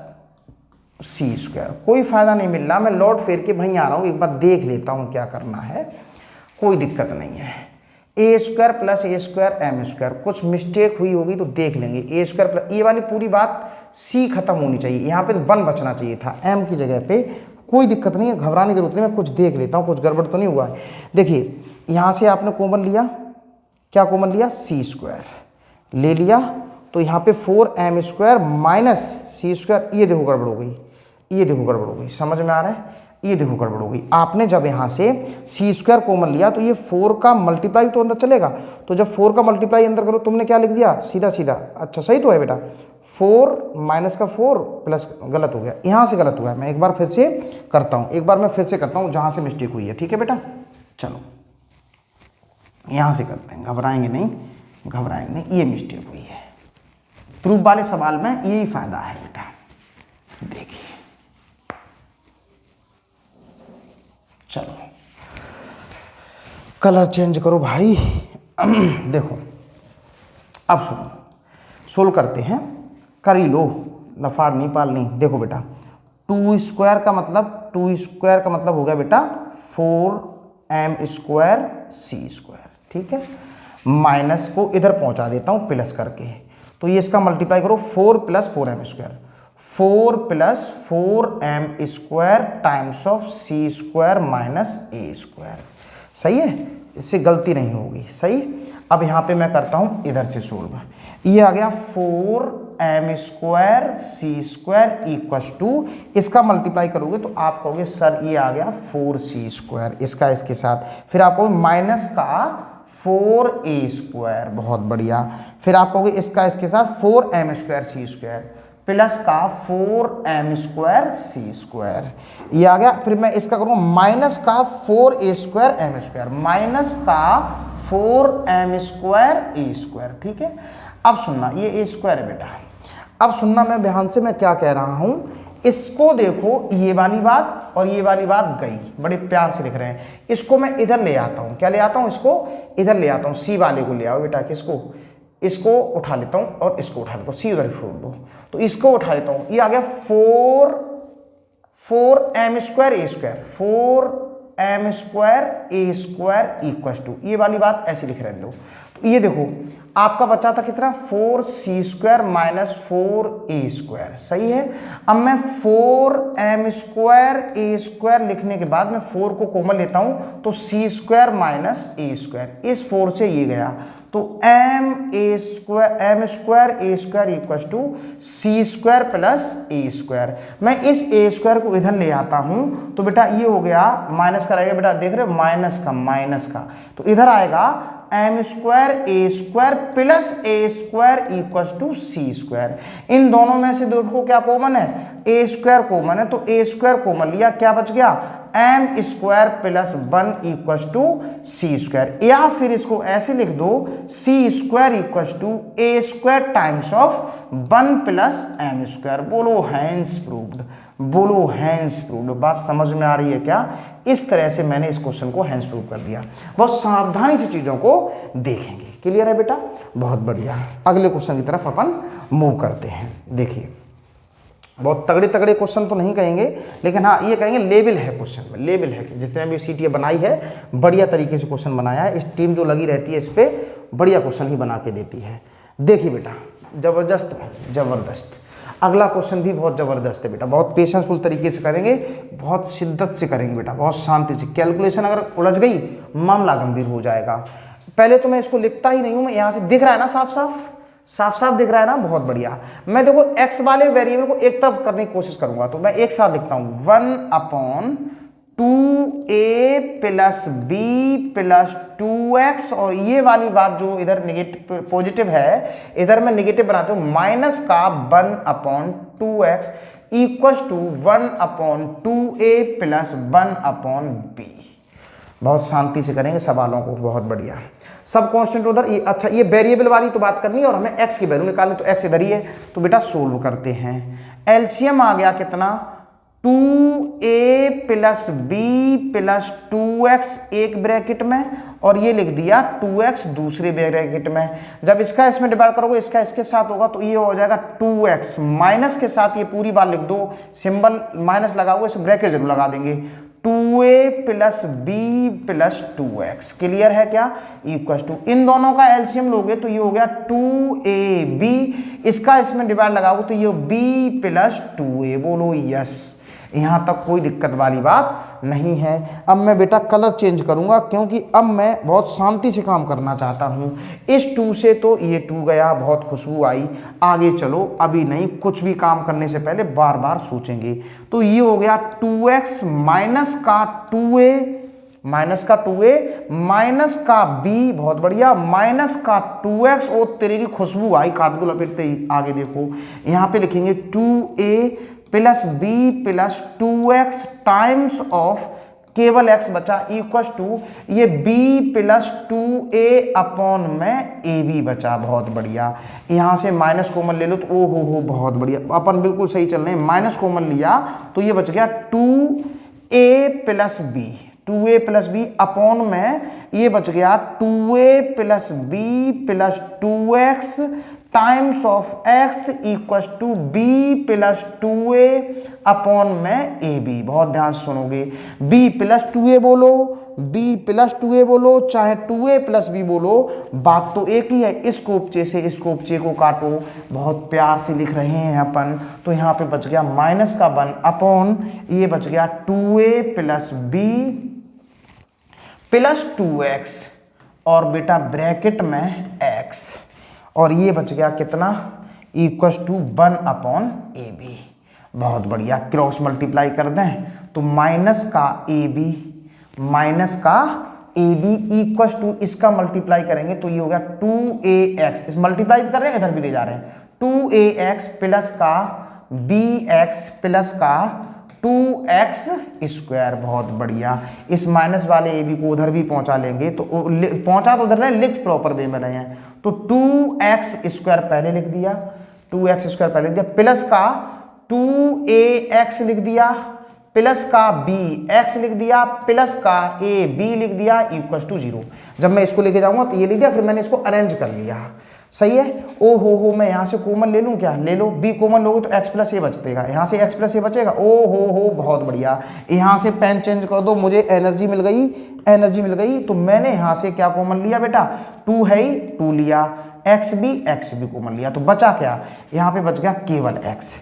सी स्क्वायर। कोई फायदा नहीं मिल रहा, मैं लौट फेर के वहीं आ रहा हूँ, एक बार देख लेता हूँ क्या करना है, कोई दिक्कत नहीं है। ए स्क्वायर प्लस ए स्क्वायर एम स्क्वायर, कुछ मिस्टेक हुई होगी तो देख लेंगे। ए स्क्वायर प्लस, ये वाली पूरी बात सी खत्म होनी चाहिए, यहाँ पे तो 1 बचना चाहिए था एम की जगह पे। कोई दिक्कत नहीं है, घबराने की जरूरत नहीं, मैं कुछ देख लेता हूँ कुछ गड़बड़ तो नहीं हुआ है। देखिए यहाँ से आपने कॉमन लिया, क्या कॉमन लिया सी स्क्वायर ले लिया, तो यहाँ पे 4m स्क्वायर माइनस सी स्क्वायर, ये देखो गड़बड़ हो गई, ये देखो गड़बड़ हो गई, समझ में आ रहा है, ये देखो गड़बड़ हो गई। आपने जब यहाँ से सी स्क्वायर कॉमन लिया तो ये 4 का मल्टीप्लाई तो अंदर चलेगा, तो जब 4 का मल्टीप्लाई अंदर करो, तुमने क्या लिख दिया सीधा सीधा, अच्छा सही तो है बेटा, 4 माइनस का 4 प्लस, गलत हो गया, यहाँ से गलत हुआ है, मैं एक बार फिर से करता हूँ, एक बार मैं फिर से करता हूँ जहाँ से मिस्टेक हुई है, ठीक है बेटा। चलो यहाँ से करते हैं, घबराएंगे नहीं, घबराएंगे नहीं, ये मिस्टेक हुई है। प्रूफ वाले सवाल में यही फायदा है बेटा। देखिए चलो कलर चेंज करो भाई। देखो अब सुनो, सोल्व करते हैं, कर ही लो, लफाड़ नहीं पाल नहीं। देखो बेटा 2 स्क्वायर का मतलब, 2 स्क्वायर का मतलब हो गया बेटा 4m स्क्वायर सी स्क्वायर, ठीक है। माइनस को इधर पहुंचा देता हूं प्लस करके, तो ये इसका मल्टीप्लाई करो 4 plus 4m square, 4 plus 4m square times of c square minus A square, सही है, इससे गलती नहीं होगी, सही। अब यहाँ पे मैं करता हूँ इधर से सोल्व, ये आ गया 4m square c square equals to, इसका मल्टीप्लाई करोगे तो आप कहोगे सर ये आ गया 4c स्क्वायर, इसका इसके साथ, फिर आप कहोगे माइनस का 4a स्क्वायर, बहुत बढ़िया, फिर आप कहोगे इसका इसके साथ 4m square c square plus का 4m स्क्वायर सी स्क्वायर, ये आ गया। फिर मैं इसका करूँगा माइनस का 4a square M square, minus का 4m स्क्वायर ए स्क्वायर, ठीक है। अब सुनना, ये ए स्क्वायर है बेटा, अब सुनना मैं ध्यान से मैं क्या कह रहा हूँ, इसको देखो, ये वाली बात और ये वाली बात गई, बड़े प्यार से लिख रहे हैं, इसको मैं इधर ले आता हूँ, क्या ले आता हूँ, इसको इधर ले आता हूँ, सी वाले को ले आओ बेटा, किसको, इसको उठा लेता हूँ और इसको उठा लेता हूँ, सी उधर छोड़ दो, तो इसको उठा लेता हूँ, ये आ गया 4m square A square, 4m square A square equals to, ये वाली बात ऐसे लिख रहे दो। तो ये देखो आपका बचा था कितना 4c square minus 4a square, सही है। अब मैं 4m स्क्वायर ए स्क्वायर लिखने के बाद मैं 4 को कॉमन लेता हूं, तो c स्क्वायर माइनस ए स्क्वायर, इस 4 से ये गया, तो m square A square equals to C square plus A square. मैं इस ए स्क्वायर को इधर ले आता हूं, तो बेटा ये हो गया, माइनस का रहेगा बेटा, देख रहे हो माइनस का, तो इधर आएगा m square A square plus A square equals to C square. इन दोनों में से देखो क्या कॉमन है, ए स्क्वायर कॉमन है, तो ए स्क्वायर कॉमन लिया, क्या बच गया m square plus 1 equals to C square, या फिर इसको ऐसे लिख दो c square equals two a square times of 1 plus m square. बोलो हैंस प्रूव्ड, बोलो हैंस प्रूव्ड। बात समझ में आ रही है क्या? इस तरह से मैंने इस क्वेश्चन को हैंस प्रूव कर दिया। बहुत सावधानी से चीजों को देखेंगे। क्लियर है बेटा? बहुत बढ़िया। अगले क्वेश्चन की तरफ अपन मूव करते हैं। देखिए बहुत तगड़े तगड़े क्वेश्चन तो नहीं कहेंगे, लेकिन हाँ ये कहेंगे लेवल है क्वेश्चन में, लेवल है। जितने भी सीटी बनाई है बढ़िया तरीके से क्वेश्चन बनाया है। इस टीम जो लगी रहती है इस पर बढ़िया क्वेश्चन ही बना के देती है। देखिए बेटा जबरदस्त भाई जबरदस्त। अगला क्वेश्चन भी बहुत ज़बरदस्त है बेटा, बहुत पेशेंसफुल तरीके से करेंगे, बहुत शिद्दत से करेंगे बेटा, बहुत शांति से। कैलकुलेशन अगर उलझ गई मामला गंभीर हो जाएगा। पहले तो मैं इसको लिखता ही नहीं हूँ, मैं यहाँ से दिख रहा है ना, साफ साफ दिख रहा है ना, बहुत बढ़िया। मैं देखो एक्स वाले वेरिएबल को एक तरफ करने की कोशिश करूंगा, तो मैं एक साथ लिखता हूँ 1/, 2a plus b plus 2x, और ये वाली बात जो इधर नेगेटिव पॉजिटिव है इधर मैं नेगेटिव बनाता हूं, माइनस का 1/2x equals to 1/2a plus 1/b। बहुत शांति से करेंगे सवालों को, बहुत बढ़िया। सब कांस्टेंट उधर, ये अच्छा ये वेरिएबल वाली तो बात करनी है और हमें x की वैल्यू निकालनी, तो x इधर ही है, तो बेटा सोल्व करते हैं। एलसीएम आ गया कितना, 2a plus b plus 2x एक ब्रैकेट में, और ये लिख दिया 2x दूसरे ब्रैकेट में। जब इसका इसमें डिवाइड करोगे इसका इसके साथ होगा तो ये हो जाएगा 2x, माइनस के साथ ये पूरी बात लिख दो, सिंबल माइनस लगा हुआ, इस ब्रैकेट जरूर लगा देंगे। 2a plus b plus 2x clear है क्या, इक्वल टू इन दोनों का एलसीएम लोगे तो ये हो गया 2ab, इसका इसमें डिवाइड लगाओगे तो ये b प्लस 2a। बोलो यस, यहां तक कोई दिक्कत वाली बात नहीं है। अब मैं बेटा कलर चेंज करूंगा क्योंकि अब मैं बहुत शांति से काम करना चाहता हूं। इस 2 से तो ये 2 गया, बहुत खुशबू आई, आगे चलो, अभी नहीं, कुछ भी काम करने से पहले बार बार सोचेंगे। तो ये हो गया 2x माइनस का 2a माइनस का b, बहुत बढ़िया, माइनस का 2x, और तेरे की खुशबू आई, काट दो लपेटते ही। आगे देखो यहां पे लिखेंगे 2a plus b plus 2x times of केवल x बचा इक्वल टू ये b प्लस 2a अपॉन में ab बचा। बहुत बढ़िया, यहां से माइनस कॉमन ले लो तो ओ हो बहुत बढ़िया, अपन बिल्कुल सही चल रहे हैं। माइनस कॉमन लिया तो ये बच गया 2a plus b, 2a plus b upon में ये बच गया 2a plus b plus 2x times of x equal to b plus 2a upon में ab। बहुत ध्यान से सुनोगे, b प्लस 2a बोलो, b प्लस 2a बोलो, चाहे 2a प्लस b बोलो, बात तो एक ही है। इस कोपचे से इस कोपचे को काटो, बहुत प्यार से लिख रहे हैं अपन, तो यहाँ पे बच गया माइनस का 1 अपॉन ये बच गया 2a plus b plus 2x, और बेटा ब्रैकेट में x, और ये बच गया कितना, इक्वल टू 1 अपॉन ab। बहुत बढ़िया, क्रॉस मल्टीप्लाई कर दें तो माइनस का ab इक्वल टू इसका मल्टीप्लाई करेंगे तो ये हो गया 2ax, इस मल्टीप्लाई कर रहे हैं इधर भी ले जा रहे हैं, 2ax प्लस का bx प्लस का 2x स्क्वायर। बहुत बढ़िया, इस माइनस वाले ए बी को उधर भी पहुंचा लेंगे, तो पहुंचा तो उधर रहे, लिख प्रॉपर वे में रहे हैं, तो 2x स्क्वायर पहले लिख दिया, 2x स्क्वायर पहले लिख दिया, प्लस का 2ax लिख दिया, प्लस का bx लिख दिया, प्लस का ab लिख दिया, इक्वल टू 0। जब मैं इसको लेके जाऊंगा तो ये लिख दिया, फिर मैंने इसको अरेंज कर लिया, सही है। ओ हो मैं यहाँ से कॉमन ले लूँ क्या, ले लो, b कॉमन लोगे तो x प्लस ए बचेगा, यहाँ से x प्लस ए बचेगा, ओ हो बहुत बढ़िया। यहाँ से पेन चेंज कर दो, मुझे एनर्जी मिल गई, तो मैंने यहाँ से क्या कॉमन लिया बेटा, 2 है ही, 2 लिया, x भी कॉमन लिया, तो बचा क्या, यहाँ पे बच गया केवल x,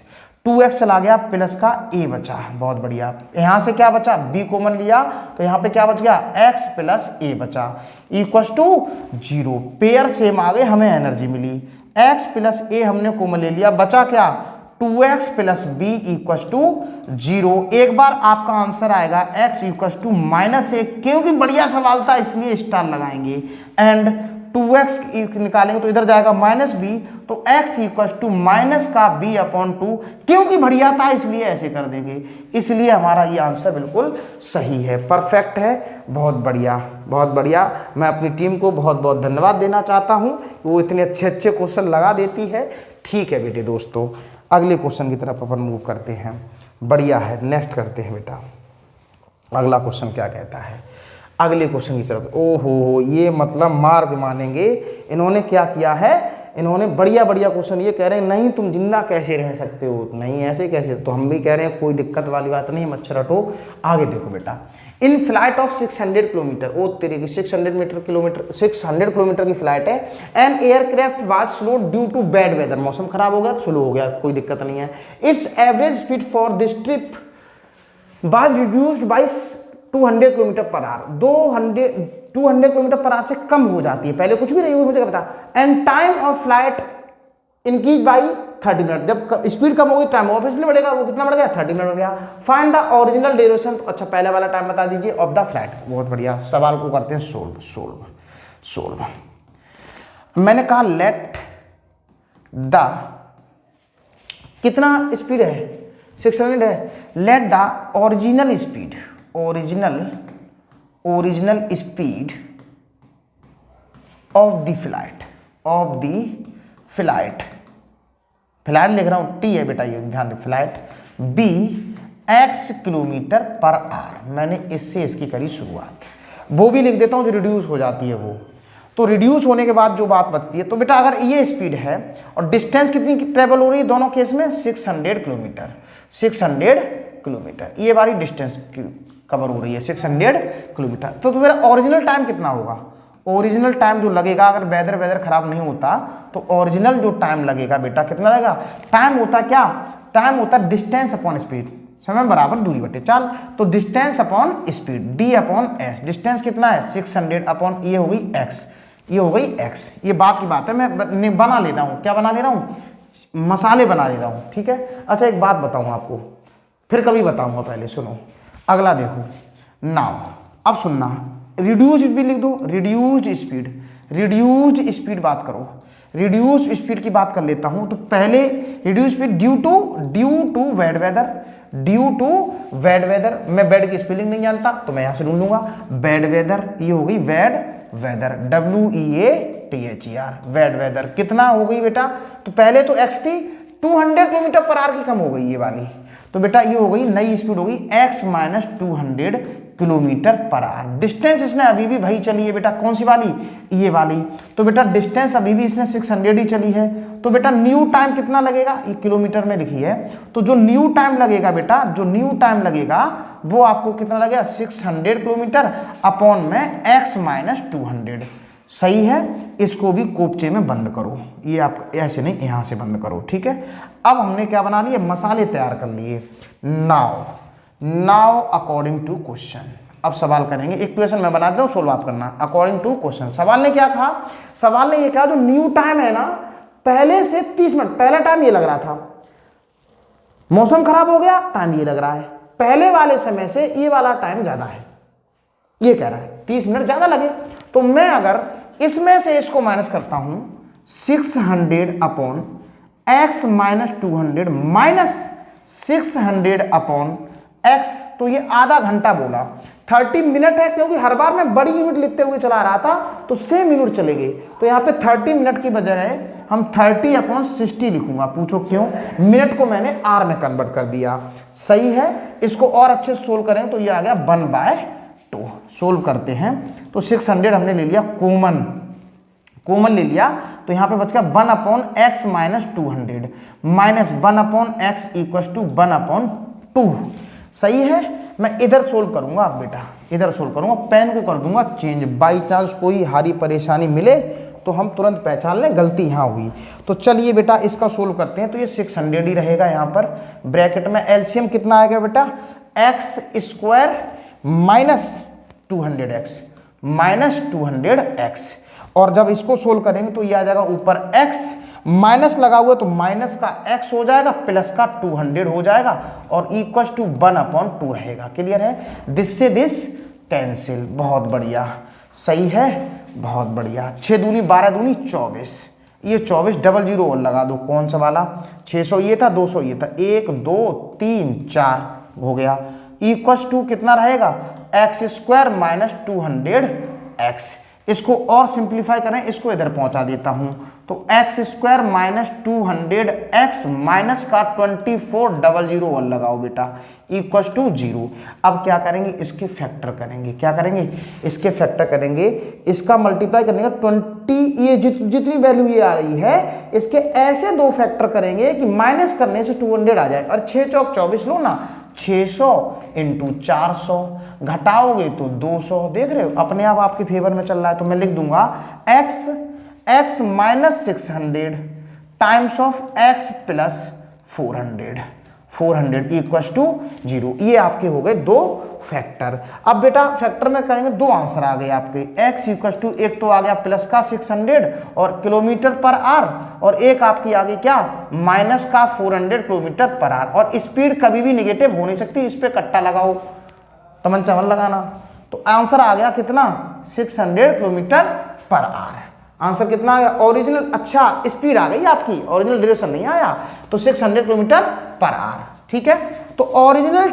2x चला गया, प्लस का a बचा। बहुत बढ़िया, यहां से क्या बचा, b कॉमन लिया तो यहां पे क्या बच गया, x प्लस a बचा, इक्वल टू 0। पेयर सेम आ गए, हमें एनर्जी मिली, x प्लस a हमने कॉमन ले लिया, बचा क्या, 2x plus b equal to 0। एक बार आपका आंसर आएगा x इक्वल टू -1, क्योंकि बढ़िया सवाल था इसलिए स्टार लगाएंगे, एंड 2x निकालेंगे तो इधर जाएगा -b, तो x इक्वल टू माइनस का b अपॉन 2, क्योंकि बढ़िया था इसलिए ऐसे कर देंगे, इसलिए हमारा ये आंसर बिल्कुल सही है, परफेक्ट है। बहुत बढ़िया, मैं अपनी टीम को बहुत बहुत धन्यवाद देना चाहता हूं कि वो इतने अच्छे क्वेश्चन लगा देती है। ठीक है बेटे दोस्तों, अगले क्वेश्चन की तरफ अपन मूव करते हैं। बढ़िया है, नेक्स्ट करते हैं बेटा, अगला क्वेश्चन क्या कहता है, अगले क्वेश्चन की तरफ। ओहो, ये मतलब मार्ग मानेंगे, इन्होंने क्या किया है, इन्होंने बढ़िया क्वेश्चन ये कह रहे हैं, नहीं तुम जिंदा कैसे रह सकते हो, नहीं ऐसे कैसे, तो हम भी कह रहे हैं कोई दिक्कत वाली बात नहीं, मच्छर हटो। आगे देखो बेटा, इन फ्लाइट ऑफ 600 किलोमीटर, ओ तेरे की 600 किलोमीटर की फ्लाइट है, an aircraft was slow due to bad weather, मौसम खराब हो गया, स्लो हो गया, कोई दिक्कत नहीं है। It's average speed for this trip was reduced by 200 kilometre per our, 200 kilometre per our से कम हो जाती है, पहले कुछ भी नहीं हुई, मुझे क्या पता। And time of flight increase by 30 minute. जब स्पीड कम होगी टाइम ऑब्वियसली बढ़ेगा, वो कितना बढ़ गया 30 मिनट बढ़ गया। फाइंड द ओरिजिनल ड्यूरेशन, तो अच्छा पहले वाला टाइम बता दीजिए ऑफ द फ्लाइट। बहुत बढ़िया, सवाल को करते हैं सोल्व। मैंने कहा लेट द कितना स्पीड है 600 है, let the original speed of the flight लिख रहा हूं, टी है बेटा ये ध्यान दे, flight be x kilometer per hour. मैंने इससे इसकी करी शुरुआत, वो भी लिख देता हूं जो रिड्यूस हो जाती है वो। तो रिड्यूस होने के बाद जो बात बचती है, तो बेटा अगर ये स्पीड है और डिस्टेंस कितनी ट्रेवल हो रही है दोनों केस में 600 किलोमीटर, ये बारी डिस्टेंस कवर हो रही है 600 किलोमीटर। तो मेरा ओरिजिनल टाइम कितना होगा, ओरिजिनल टाइम जो लगेगा अगर वेदर खराब नहीं होता तो ओरिजिनल जो टाइम लगेगा बेटा कितना लगेगा, टाइम होता क्या, टाइम होता डिस्टेंस अपॉन स्पीड, समय बराबर दूरी बटे चाल। तो distance upon speed d upon S, distance कितना है 600 अपॉन ये हो गई x, ये हो गई x। ये बात की बात है, मैं बना ले रहा हूँ, क्या बना ले रहा हूँ, मसाले बना ले रहा हूँ, ठीक है। अच्छा एक बात बताऊँ आपको, फिर कभी बताऊँगा, पहले सुनो अगला देखो। नाउ अब सुनना, रिड्यूस्ड भी लिख दो, रिड्यूस्ड स्पीड बात करो, रिड्यूस स्पीड की बात कर लेता हूं। तो पहले reduce speed due to bad weather, मैं बैड की स्पेलिंग नहीं जानता तो मैं यहां से ढूंढ लूंगा, बैड वेदर, ये हो गई bad weather, WEATHER, bad weather. कितना हो गई बेटा, तो पहले तो x थी 200 किलोमीटर पर आवर की कम हो गई ये वाली, तो बेटा ये हो गई नई स्पीड हो गई x minus 200 kilometre per our. Distance इसने अभी भी भाई चली है बेटा, कौन सी वाली, ये वाली। तो बेटा डिस्टेंस अभी भी इसने 600 ही चली है। तो बेटा न्यू टाइम कितना लगेगा, ये किलोमीटर में लिखी है, तो जो न्यू टाइम लगेगा बेटा, जो न्यू टाइम लगेगा वो आपको कितना लगेगा 600 किलोमीटर अपॉन में x माइनस 200। सही है, इसको भी कोपचे में बंद करो, ये आप ऐसे नहीं यहां से बंद करो, ठीक है। अब हमने क्या बना लिए, मसाले तैयार कर लिए। नाउ अकॉर्डिंग टू क्वेश्चन, अब सवाल करेंगे, एक क्वेश्चन मैं बनाता हूं, सोल्व आप करना अकॉर्डिंग टू क्वेश्चन। सवाल ने क्या कहा, सवाल ने ये कहा जो न्यू टाइम है ना, पहले से 30 मिनट, पहला टाइम ये लग रहा था, मौसम खराब हो गया टाइम ये लग रहा है, पहले वाले समय से ये वाला टाइम ज्यादा है, ये कह रहा है 30 मिनट ज्यादा लगे। तो मैं अगर इसमें से इसको माइनस करता हूं 600 upon x minus 200 minus 600 upon x, तो ये आधा घंटा बोला, 30 मिनट है, क्योंकि हर बार मैं बड़ी यूनिट लिखते हुए चला रहा था तो सेम यूनिट चलेगी। तो यहाँ पे 30 मिनट की बजाय हम 30 अपॉन 60 लिखूंगा, पूछो क्यों, मिनट को मैंने आर में कन्वर्ट कर दिया। सही है, इसको और अच्छे से सोल्व करें तो ये आ गया 1/2। सोल्व करते हैं, तो 600 हमने ले लिया कॉमन ले लिया, तो यहाँ पे बच गया 1 upon x minus 200 minus 1 upon x equal to 1 upon 2। सही है, मैं इधर सोल्व करूंगा, आप बेटा इधर सोल्व करूंगा, पेन को कर दूंगा चेंज, बाई चांस कोई हारी परेशानी मिले तो हम तुरंत पहचान लें गलती यहाँ हुई। तो चलिए बेटा इसका सोल्व करते हैं, तो ये 600 ही रहेगा, यहाँ पर ब्रैकेट में एलसीएम कितना आएगा बेटा, x square minus 200x minus 200x, और जब इसको सोल्व करेंगे तो ये आ जाएगा ऊपर x, माइनस लगा हुआ तो माइनस का x हो जाएगा, प्लस का 200 हो जाएगा, और इक्वल टू 1/2 रहेगा। क्लियर है, दिस से दिस कैंसिल, बहुत बढ़िया, सही है, बहुत बढ़िया। 6 दूनी 12 दूनी 24, ये 24 डबल जीरो और लगा दो, कौन सा वाला, 600 ये था, 200 ये था, 1 2 3 4 हो गया, इक्वल टू कितना रहेगा, एक्स स्क्वायर माइनस 200x। इसको और सिंप्लीफाई करें, इसको इधर पहुंचा देता हूं, तो x square minus 200x minus का 24 डबल जीरो और लगाओ बेटा, इक्वल टू 0। अब क्या करेंगे, इसके फैक्टर करेंगे, क्या करेंगे, इसके फैक्टर करेंगे, इसका मल्टीप्लाई करने का 20, ये जितनी वैल्यू ये आ रही है इसके ऐसे दो फैक्टर करेंगे कि माइनस करने से 200 आ जाए, और 6 चौक 24 लो ना, 600 इंटू 400, घटाओगे तो 200, देख रहे हो अपने आप आपके फेवर में चल रहा है। तो मैं लिख दूंगा x minus 600 times of x plus 400 equal to 0। ये आपके हो गए दो फैक्टर। अब बेटा फैक्टर में करेंगे, दो आंसर आ गए आपके, x इक्वल टू एक तो आ गया प्लस का 600 और किलोमीटर पर आर, और एक आपकी आ गई क्या माइनस का 400 किलोमीटर पर आर। और स्पीड कभी भी निगेटिव हो नहीं सकती, इस पे कट्टा लगाओ, तमन चमन लगाना। तो आंसर आ गया कितना 600 किलोमीटर पर आर। आंसर कितना आ गया ओरिजिनल, अच्छा स्पीड आ गई आपकी, ओरिजिनल ड्यूरेशन नहीं आया, तो 600 किलोमीटर पर आर। ठीक है, तो original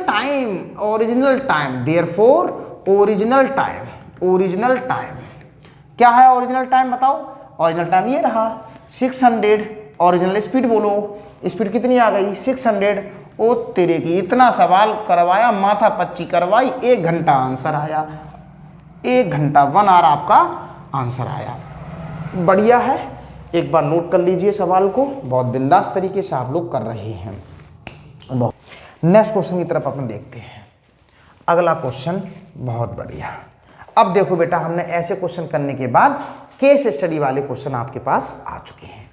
time therefore original time क्या है? ओरिजिनल टाइम बताओ, ओरिजिनल टाइम ये रहा 600, ओरिजिनल स्पीड बोलो, स्पीड कितनी आ गई 600। ओ तेरे की, इतना सवाल करवाया, माथा पच्ची करवाई, 1 घंटा आंसर आया, 1 घंटा 1 आवर आपका आंसर आया। बढ़िया है, एक बार नोट कर लीजिए सवाल को, बहुत बिंदास तरीके से आप लोग कर रहे हैं। नेक्स्ट क्वेश्चन की तरफ अपन देखते हैं। अगला क्वेश्चन बहुत बढ़िया। अब देखो बेटा, हमने ऐसे क्वेश्चन करने के बाद केस स्टडी वाले क्वेश्चन आपके पास आ चुके हैं।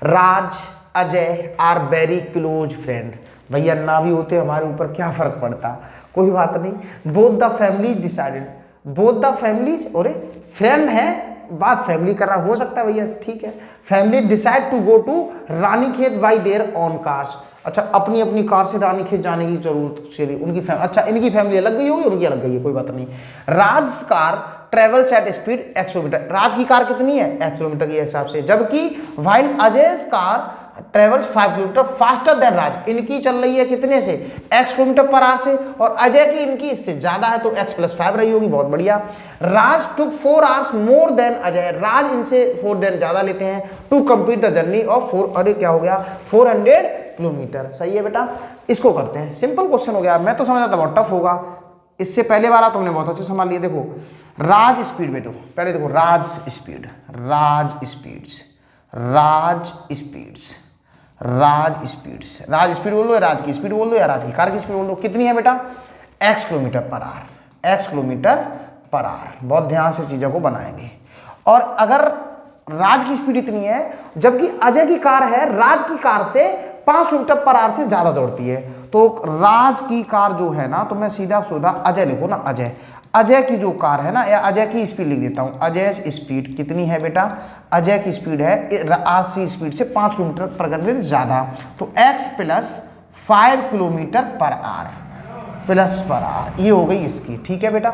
Raj Ajay are very close friend. भैया ना भी होते हमारे ऊपर क्या फर्क पड़ता, कोई बात नहीं। Both the families decided, both the families, और फ्रेंड है, बात फैमिली कर रहा हो सकता है भैया, ठीक है। Family decide to go to Ranikhet by their own cars. अच्छा, अपनी अपनी कार से रानीखेत जाने की जरूरत चली उनकी अच्छा इनकी फैमिली अलग गई होगी, उनकी अलग गई है, कोई बात नहीं। Raj car travels at speed x kilometer. Raj की कार कितनी है x किलोमीटर के हिसाब से, जबकि while Ajay car travels 5 kilometer faster than Raj. इनकी चल रही है कितने से x किलोमीटर पर आवर से, और अजय की इनकी इससे ज्यादा है, तो x + 5 रही होगी। बहुत बढ़िया। Raj took 4 hours more than Ajay. Raj इनसे 4 दिन ज्यादा लेते हैं to complete the journey of 4, अरे क्या हो गया 400 किलोमीटर। सही है बेटा, इसको करते हैं। सिंपल क्वेश्चन हो गया, मैं तो समझा था बहुत टफ होगा, इससे पहले वाला तुमने बहुत अच्छे संभाल लिया। देखो राज स्पीड बेटो, पहले देखो राज स्पीड्स, राज स्पीड बोल दो, राज की स्पीड बोल दो, या राज की कार की स्पीड बोल दो। कितनी है बेटा x किलोमीटर पर आवर। बहुत ध्यान से चीजों को बनाएंगे। और अगर राज की स्पीड इतनी है, जबकि अजय की कार है राज की कार से 5 किलोमीटर पर आवर से ज्यादा दौड़ती है, तो राज की कार जो है ना, तो मैं सीधा अजय लिखो ना, अजय की जो कार है ना, या अजय की स्पीड लिख देता हूं। अजय स्पीड कितनी है बेटा, अजय की स्पीड है राज की स्पीड से 5 किलोमीटर पर घंटे ज्यादा, तो x + 5 किलोमीटर पर आवर, ये हो गई इसकी। ठीक है बेटा,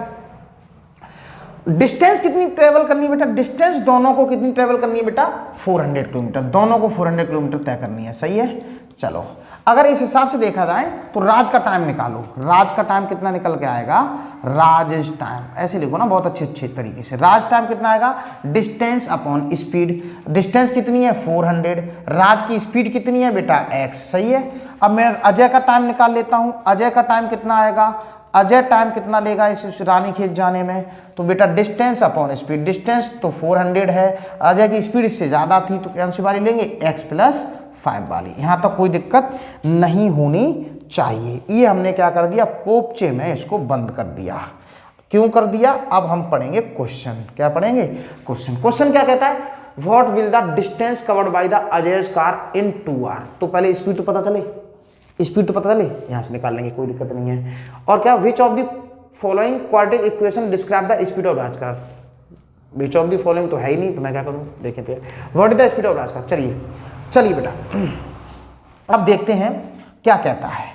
डिस्टेंस कितनी ट्रेवल करनी है बेटा, डिस्टेंस दोनों को कितनी ट्रेवल करनी है बेटा 400 किलोमीटर, दोनों को 400 किलोमीटर तय करनी है। सही है, चलो अगर इस हिसाब से देखा जाए तो राज का टाइम निकालो। राज का टाइम कितना निकल के आएगा, राज टाइम ऐसे लिखो ना बहुत अच्छे तरीके से। राज टाइम कितना आएगा, डिस्टेंस अपॉन स्पीड। डिस्टेंस कितनी है 400, राज की स्पीड कितनी है बेटा x। सही है, अब मैं अजय का टाइम निकाल लेता हूं। अजय का टाइम कितना आएगा, अजय टाइम कितना लेगा इस रानीखेत जाने में, तो बेटा डिस्टेंस अपॉन स्पीड। डिस्टेंस तो 400 है, अजय की स्पीड इससे ज्यादा थी, तो कौन सी वाली लेंगे x + 5 वाली। यहां तक कोई दिक्कत नहीं होनी चाहिए। ये हमने क्या कर दिया, कोपचे में इसको बंद कर दिया। क्यों कर दिया, अब हम पढ़ेंगे क्वेश्चन। क्या पढ़ेंगे, क्वेश्चन क्या कहता है, what will the distance covered by the Ajay's car in 2 hour. तो पहले स्पीड तो पता चले, यहां से निकाल लेंगे, कोई दिक्कत नहीं है। और क्या, which of the following quadratic equation describe the speed of Raj car. Which of the following तो है ही नहीं, तो मैं क्या करूं, देखें तो what is the speed of Raj car. चलिए बेटा, अब देखते हैं क्या कहता है।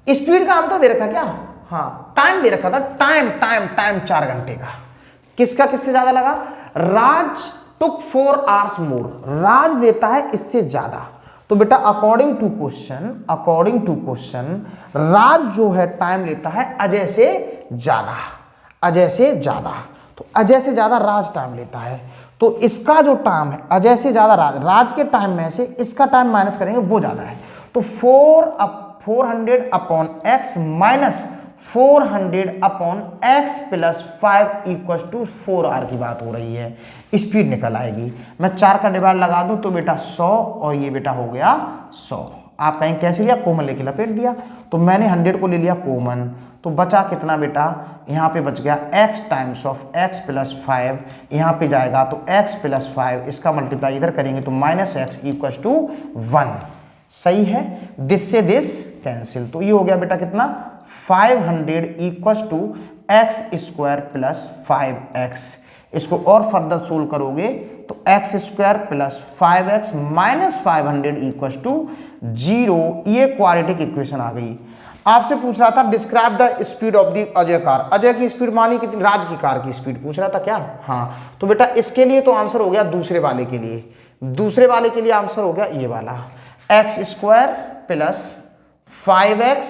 स्पीड का आंसर दे रखा क्या, हाँ टाइम दे रखा था, टाइम 4 घंटे का। किससे ज्यादा लगा, राज टुक 4 आवर्स मोर, राज लेता है इससे ज्यादा। तो बेटा अकॉर्डिंग टू क्वेश्चन राज जो है टाइम लेता है अजय से ज्यादा, तो अजय से ज्यादा राज टाइम लेता है। तो इसका जो टाइम है अजय से ज्यादा राज के टाइम में से इसका टाइम माइनस करेंगे, वो ज्यादा है। तो 400 अपॉन x माइनस 400 अपॉन x + 5 = 4 आवर की बात हो रही है। स्पीड निकल आएगी, मैं 4 का डिवाइड लगा दूं तो बेटा 100, और ये बेटा हो गया 100। आप कहीं कैसे लिया, कॉमन लेके लपेट दिया, तो मैंने 100 को ले लिया कॉमन, तो बचा कितना बेटा, यहाँ पे बच गया x टाइम्स ऑफ x + 5, यहाँ पे जाएगा तो x + 5, इसका मल्टीप्लाई इधर करेंगे तो -x = 1। सही है, दिस से दिस कैंसिल, तो ये हो गया बेटा कितना 500 equals to x square plus 5x। इसको और फर्दर सोल्व करोगे तो x square plus 5x minus 500 equals to 0। ये क्वाड्रेटिक इक्वेशन आ गई। आपसे पूछ रहा था describe the speed of the Ajay car. Ajay की स्पीड मानी कितनी, राज की कार की स्पीड पूछ रहा था क्या। हाँ, तो बेटा इसके लिए तो आंसर हो गया दूसरे वाले के लिए। दूसरे वाले के लिए आंसर हो गया ये वाला, x square plus 5x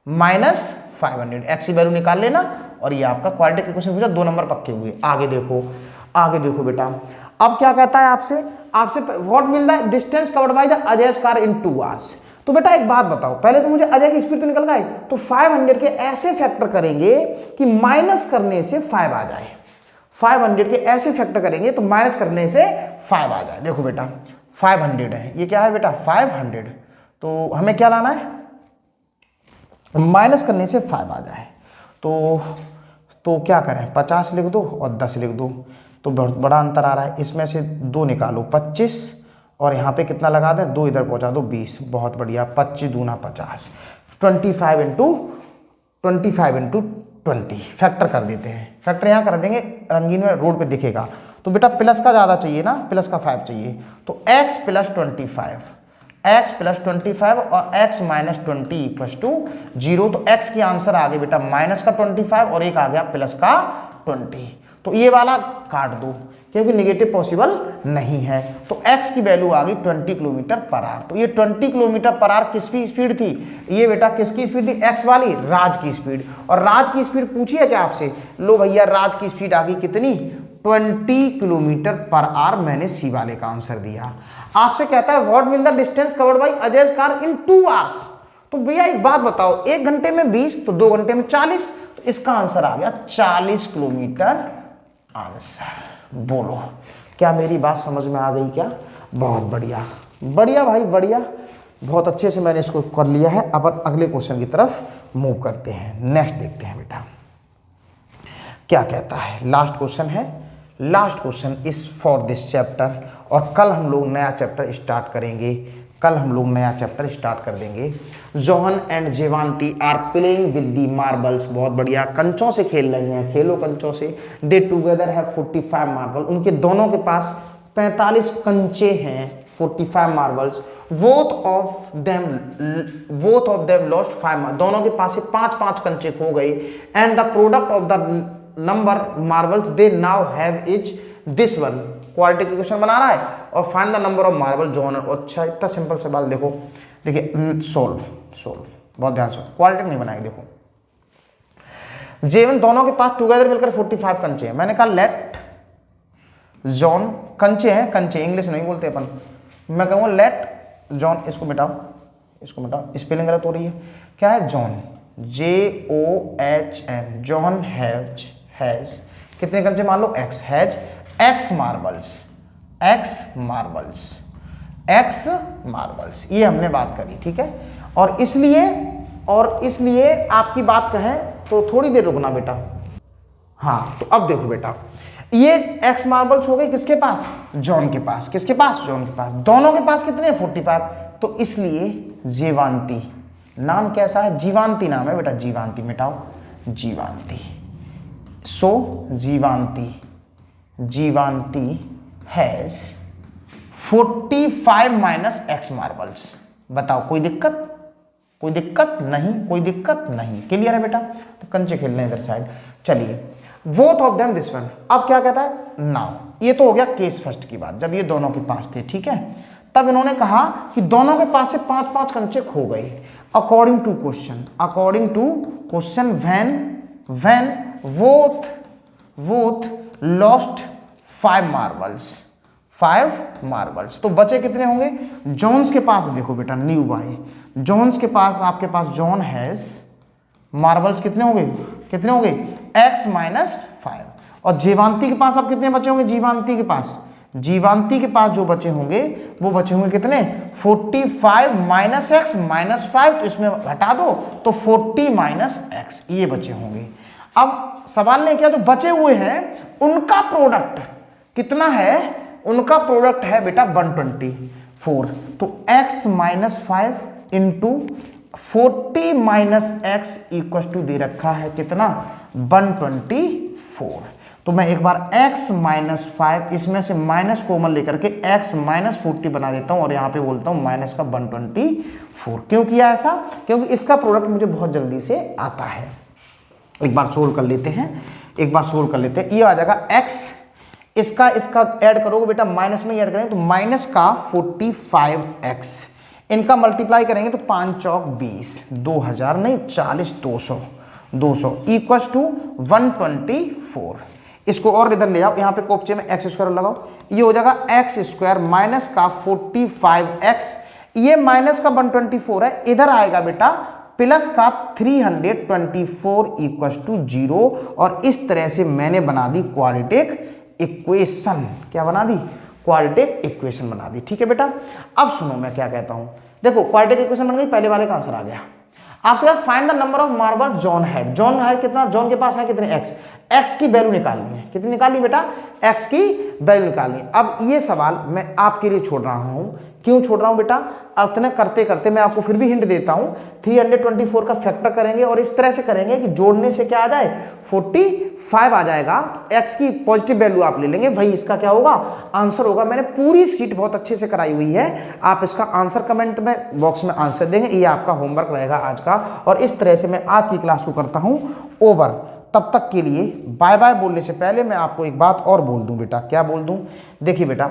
minus 500। X की वैल्यू निकाल लेना और ये आपका क्वाड्रेटिक इक्वेशन पूछा, 2 नंबर पक्के हुए। आगे देखो, आगे देखो बेटा, अब क्या कहता है आपसे what will the distance covered by the Ajay's car in 2 hours. तो बेटा एक बात बताओ, पहले तो मुझे अजय की स्पीड तो निकल गई, तो 500 के ऐसे फैक्टर करेंगे कि माइनस करने से 5 आ जाए। 500 के ऐसे फैक्टर करेंगे तो माइनस करने से 5 आ जाए। देखो बेटा 500 है, ये क्या है बेटा 500, तो हमें क्या लाना है, माइनस करने से 5 आ जाए। तो क्या करें, 50 लिख दो और 10 लिख दो, तो बहुत बड़ा अंतर आ रहा है। इसमें से 2 निकालो, 25, और यहाँ पे कितना लगा दें, 2 इधर पहुँचा दो, 20। बहुत बढ़िया, 25 दूना 50, 25 इंटू 20 फैक्टर कर देते हैं। फैक्टर यहाँ कर देंगे, रंगीन में रोड पे दिखेगा। तो बेटा प्लस का ज़्यादा चाहिए ना, प्लस का 5 चाहिए, तो x प्लस 25 और x माइनस 20 इक्वल्स टू 0। तो x की आंसर आ गई बेटा माइनस का 25 और एक आ गया प्लस का 20। तो ये वाला काट दो क्योंकि नेगेटिव पॉसिबल नहीं है। तो x की वैल्यू आ गई 20 किलोमीटर पर आवर। तो ये 20 किलोमीटर पर आवर किसकी स्पीड थी, ये बेटा किसकी स्पीड थी, x वाली, राज की स्पीड। और राज की स्पीड पूछी है क्या आपसे, लो भैया राज की स्पीड आ गई कितनी, 20 किलोमीटर पर आवर। मैंने सी वाले का आंसर दिया। आपसे कहता है what will the distance covered by Ajay's car in 2 hours. तो भैया एक बात बताओ, 1 घंटे में 20 तो 2 घंटे में 40, तो इसका आंसर आ गया 40 किलोमीटर आंसर। बोलो क्या मेरी बात समझ में आ गई क्या। बहुत बढ़िया, बढ़िया भाई बढ़िया, बहुत अच्छे से मैंने इसको कर लिया है। अब अगले क्वेश्चन की तरफ मूव करते हैं। नेक्स्ट देखते हैं बेटा क्या कहता है। लास्ट क्वेश्चन है, last question is for this chapter. और कल हम लोग नया चैप्टर स्टार्ट करेंगे, कल हम लोग नया चैप्टर स्टार्ट कर देंगे। John and Jayanti are playing with the marbles. बहुत बढ़िया, कंचों से खेल रही हैं, खेलो कंचों से। दे टुगेदर हैव 45 मार्बल। उनके दोनों के पास 45 कंचे हैं, 45 marbles. Both of them lost 5। दोनों के पास से 5-5 कंचे खो गए। And the product of the number marbles they now have is this one. Quadratic equation बना रहा है और find the number of marble zone. अच्छा इतना सिंपल सवाल, देखो देखिए सोल्व बहुत ध्यान से, क्वाड्रेटिक नहीं बनाएंगे। देखो जेवन दोनों के पास टुगेदर मिलकर 45 कंचे हैं। मैंने कहा लेट जॉन, कंचे हैं, कंचे इंग्लिश नहीं बोलते अपन, मैं कहूँगा लेट जॉन। इसको मिटाओ, इसको मिटाओ, स्पेलिंग गलत हो रही है। क्या है जॉन, JOHN, जॉन हैज कितने कंचे मान लो, x हैज x मार्बल्स। ये हमने बात करी, ठीक है। और इसलिए आपकी बात कहें तो थोड़ी देर रुकना बेटा। हाँ तो अब देखो बेटा, ये x मार्बल्स हो गए किसके पास, जॉन के पास। किसके पास, जॉन के पास। दोनों के पास कितने, 45। तो इसलिए जेवांती, नाम कैसा है, जीवांती नाम है बेटा, जीवांती मिटाओ, जीवांती। सो जीवांती हैज 45 माइनस x मार्बल्स। बताओ कोई दिक्कत, कोई दिक्कत नहीं, कोई दिक्कत नहीं, क्लियर है बेटा। तो कंचे खेल रहे हैं इधर साइड। चलिए both of them this one. अब क्या कहता है, नाउ ये तो हो गया केस फर्स्ट की बात, जब ये दोनों के पास थे, ठीक है। तब इन्होंने कहा कि दोनों के पास से 5-5 कंचे खो गए। According to question when both lost 5 marbles. तो बचे कितने होंगे, जॉन्स के पास देखो बेटा, न्यू बाय जॉन्स के पास, आपके पास जॉन हैज मार्बल्स कितने होंगे x माइनस 5। और जीवांती के पास अब कितने बचे होंगे, जीवांती के पास जो बचे होंगे वो बचे होंगे कितने, 45 माइनस x माइनस 5। तो इसमें हटा दो तो 40 माइनस x, ये बचे होंगे। अब सवाल ने क्या, जो बचे हुए हैं उनका प्रोडक्ट कितना है, उनका प्रोडक्ट है बेटा 124। तो x minus 5 into 40 minus x equal to दे रखा है कितना 124। तो मैं एक बार x माइनस 5 इसमें से माइनस कॉमन लेकर के x माइनस 40 बना देता हूं और यहां पे बोलता हूं माइनस का 124। क्यों किया ऐसा? क्योंकि इसका प्रोडक्ट मुझे बहुत जल्दी से आता है। एक बार सोल्व कर लेते हैं, ये आ जाएगा x, इसका ऐड करोगे बेटा, माइनस में ऐड करेंगे तो माइनस का 45x, इनका मल्टीप्लाई करेंगे तो 5 चौक 20, 2000 नहीं 40, 200 इक्वल्स टू 124। इसको और इधर ले आओ, यहाँ पे कोपचे में एक्स स्क्वायर लगाओ, ये हो जाएगा एक्स स्क्वायर माइनस का 45x, ये माइनस का 124 है, इधर आएगा बेटा प्लस का 324 इक्वल्स टू 0। और इस तरह से मैंने बना दी क्वाड्रेटिक इक्वेशन। क्या बना दी? क्वाड्रेटिक इक्वेशन बना दी। ठीक है बेटा, अब सुनो मैं क्या कहता हूं। देखो क्वाड्रेटिक इक्वेशन बन गई, पहले वाले का आंसर आ गया। आपसे कहा find the number of marble John had. John है कितना? जॉन के पास है कितने? एक्स। एक्स की वैल्यू निकालनी है। कितनी निकालनी बेटा? एक्स की वैल्यू निकालनी है। अब ये सवाल मैं आपके लिए छोड़ रहा हूं। क्यों छोड़ रहा हूं बेटा? इतने करते करते मैं आपको फिर भी हिंट देता हूं, 324 का फैक्टर करेंगे और इस तरह से करेंगे कि जोड़ने से क्या आ जाए 45 आ जाएगा। एक्स की पॉजिटिव वैल्यू आप ले लेंगे, वही इसका क्या होगा आंसर होगा। मैंने पूरी सीट बहुत अच्छे से कराई हुई है, आप इसका आंसर कमेंट में बॉक्स में आंसर देंगे, ये आपका होमवर्क रहेगा आज का। और इस तरह से मैं आज की क्लास को करता हूं ओवर। तब तक के लिए बाय बाय बोलने से पहले मैं आपको एक बात और बोल दूं बेटा। क्या बोल दूं? देखिए बेटा,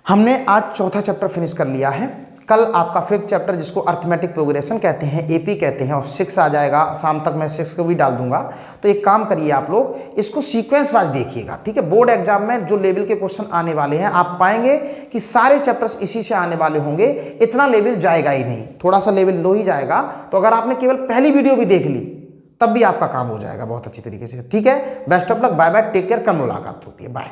हमने आज चौथा चैप्टर फिनिश कर लिया है। कल आपका 5th चैप्टर जिसको अर्थमेटिक प्रोग्रेशन कहते हैं, एपी कहते हैं, और 6 आ जाएगा। शाम तक मैं 6 को भी डाल दूंगा। तो एक काम करिए आप लोग, इसको सीक्वेंस वाइज देखिएगा। ठीक है, बोर्ड एग्जाम में जो लेवल के क्वेश्चन आने वाले हैं आप पाएंगे कि सारे चैप्टर्स इसी से आने वाले होंगे। इतना लेवल जाएगा ही नहीं, थोड़ा सा लेवल लो ही जाएगा। तो अगर आपने केवल पहली वीडियो भी देख ली तब भी आपका काम हो जाएगा बहुत अच्छी तरीके से। ठीक है, best of luck, bye bye, take care, कल मुलाकात होती है, बाय।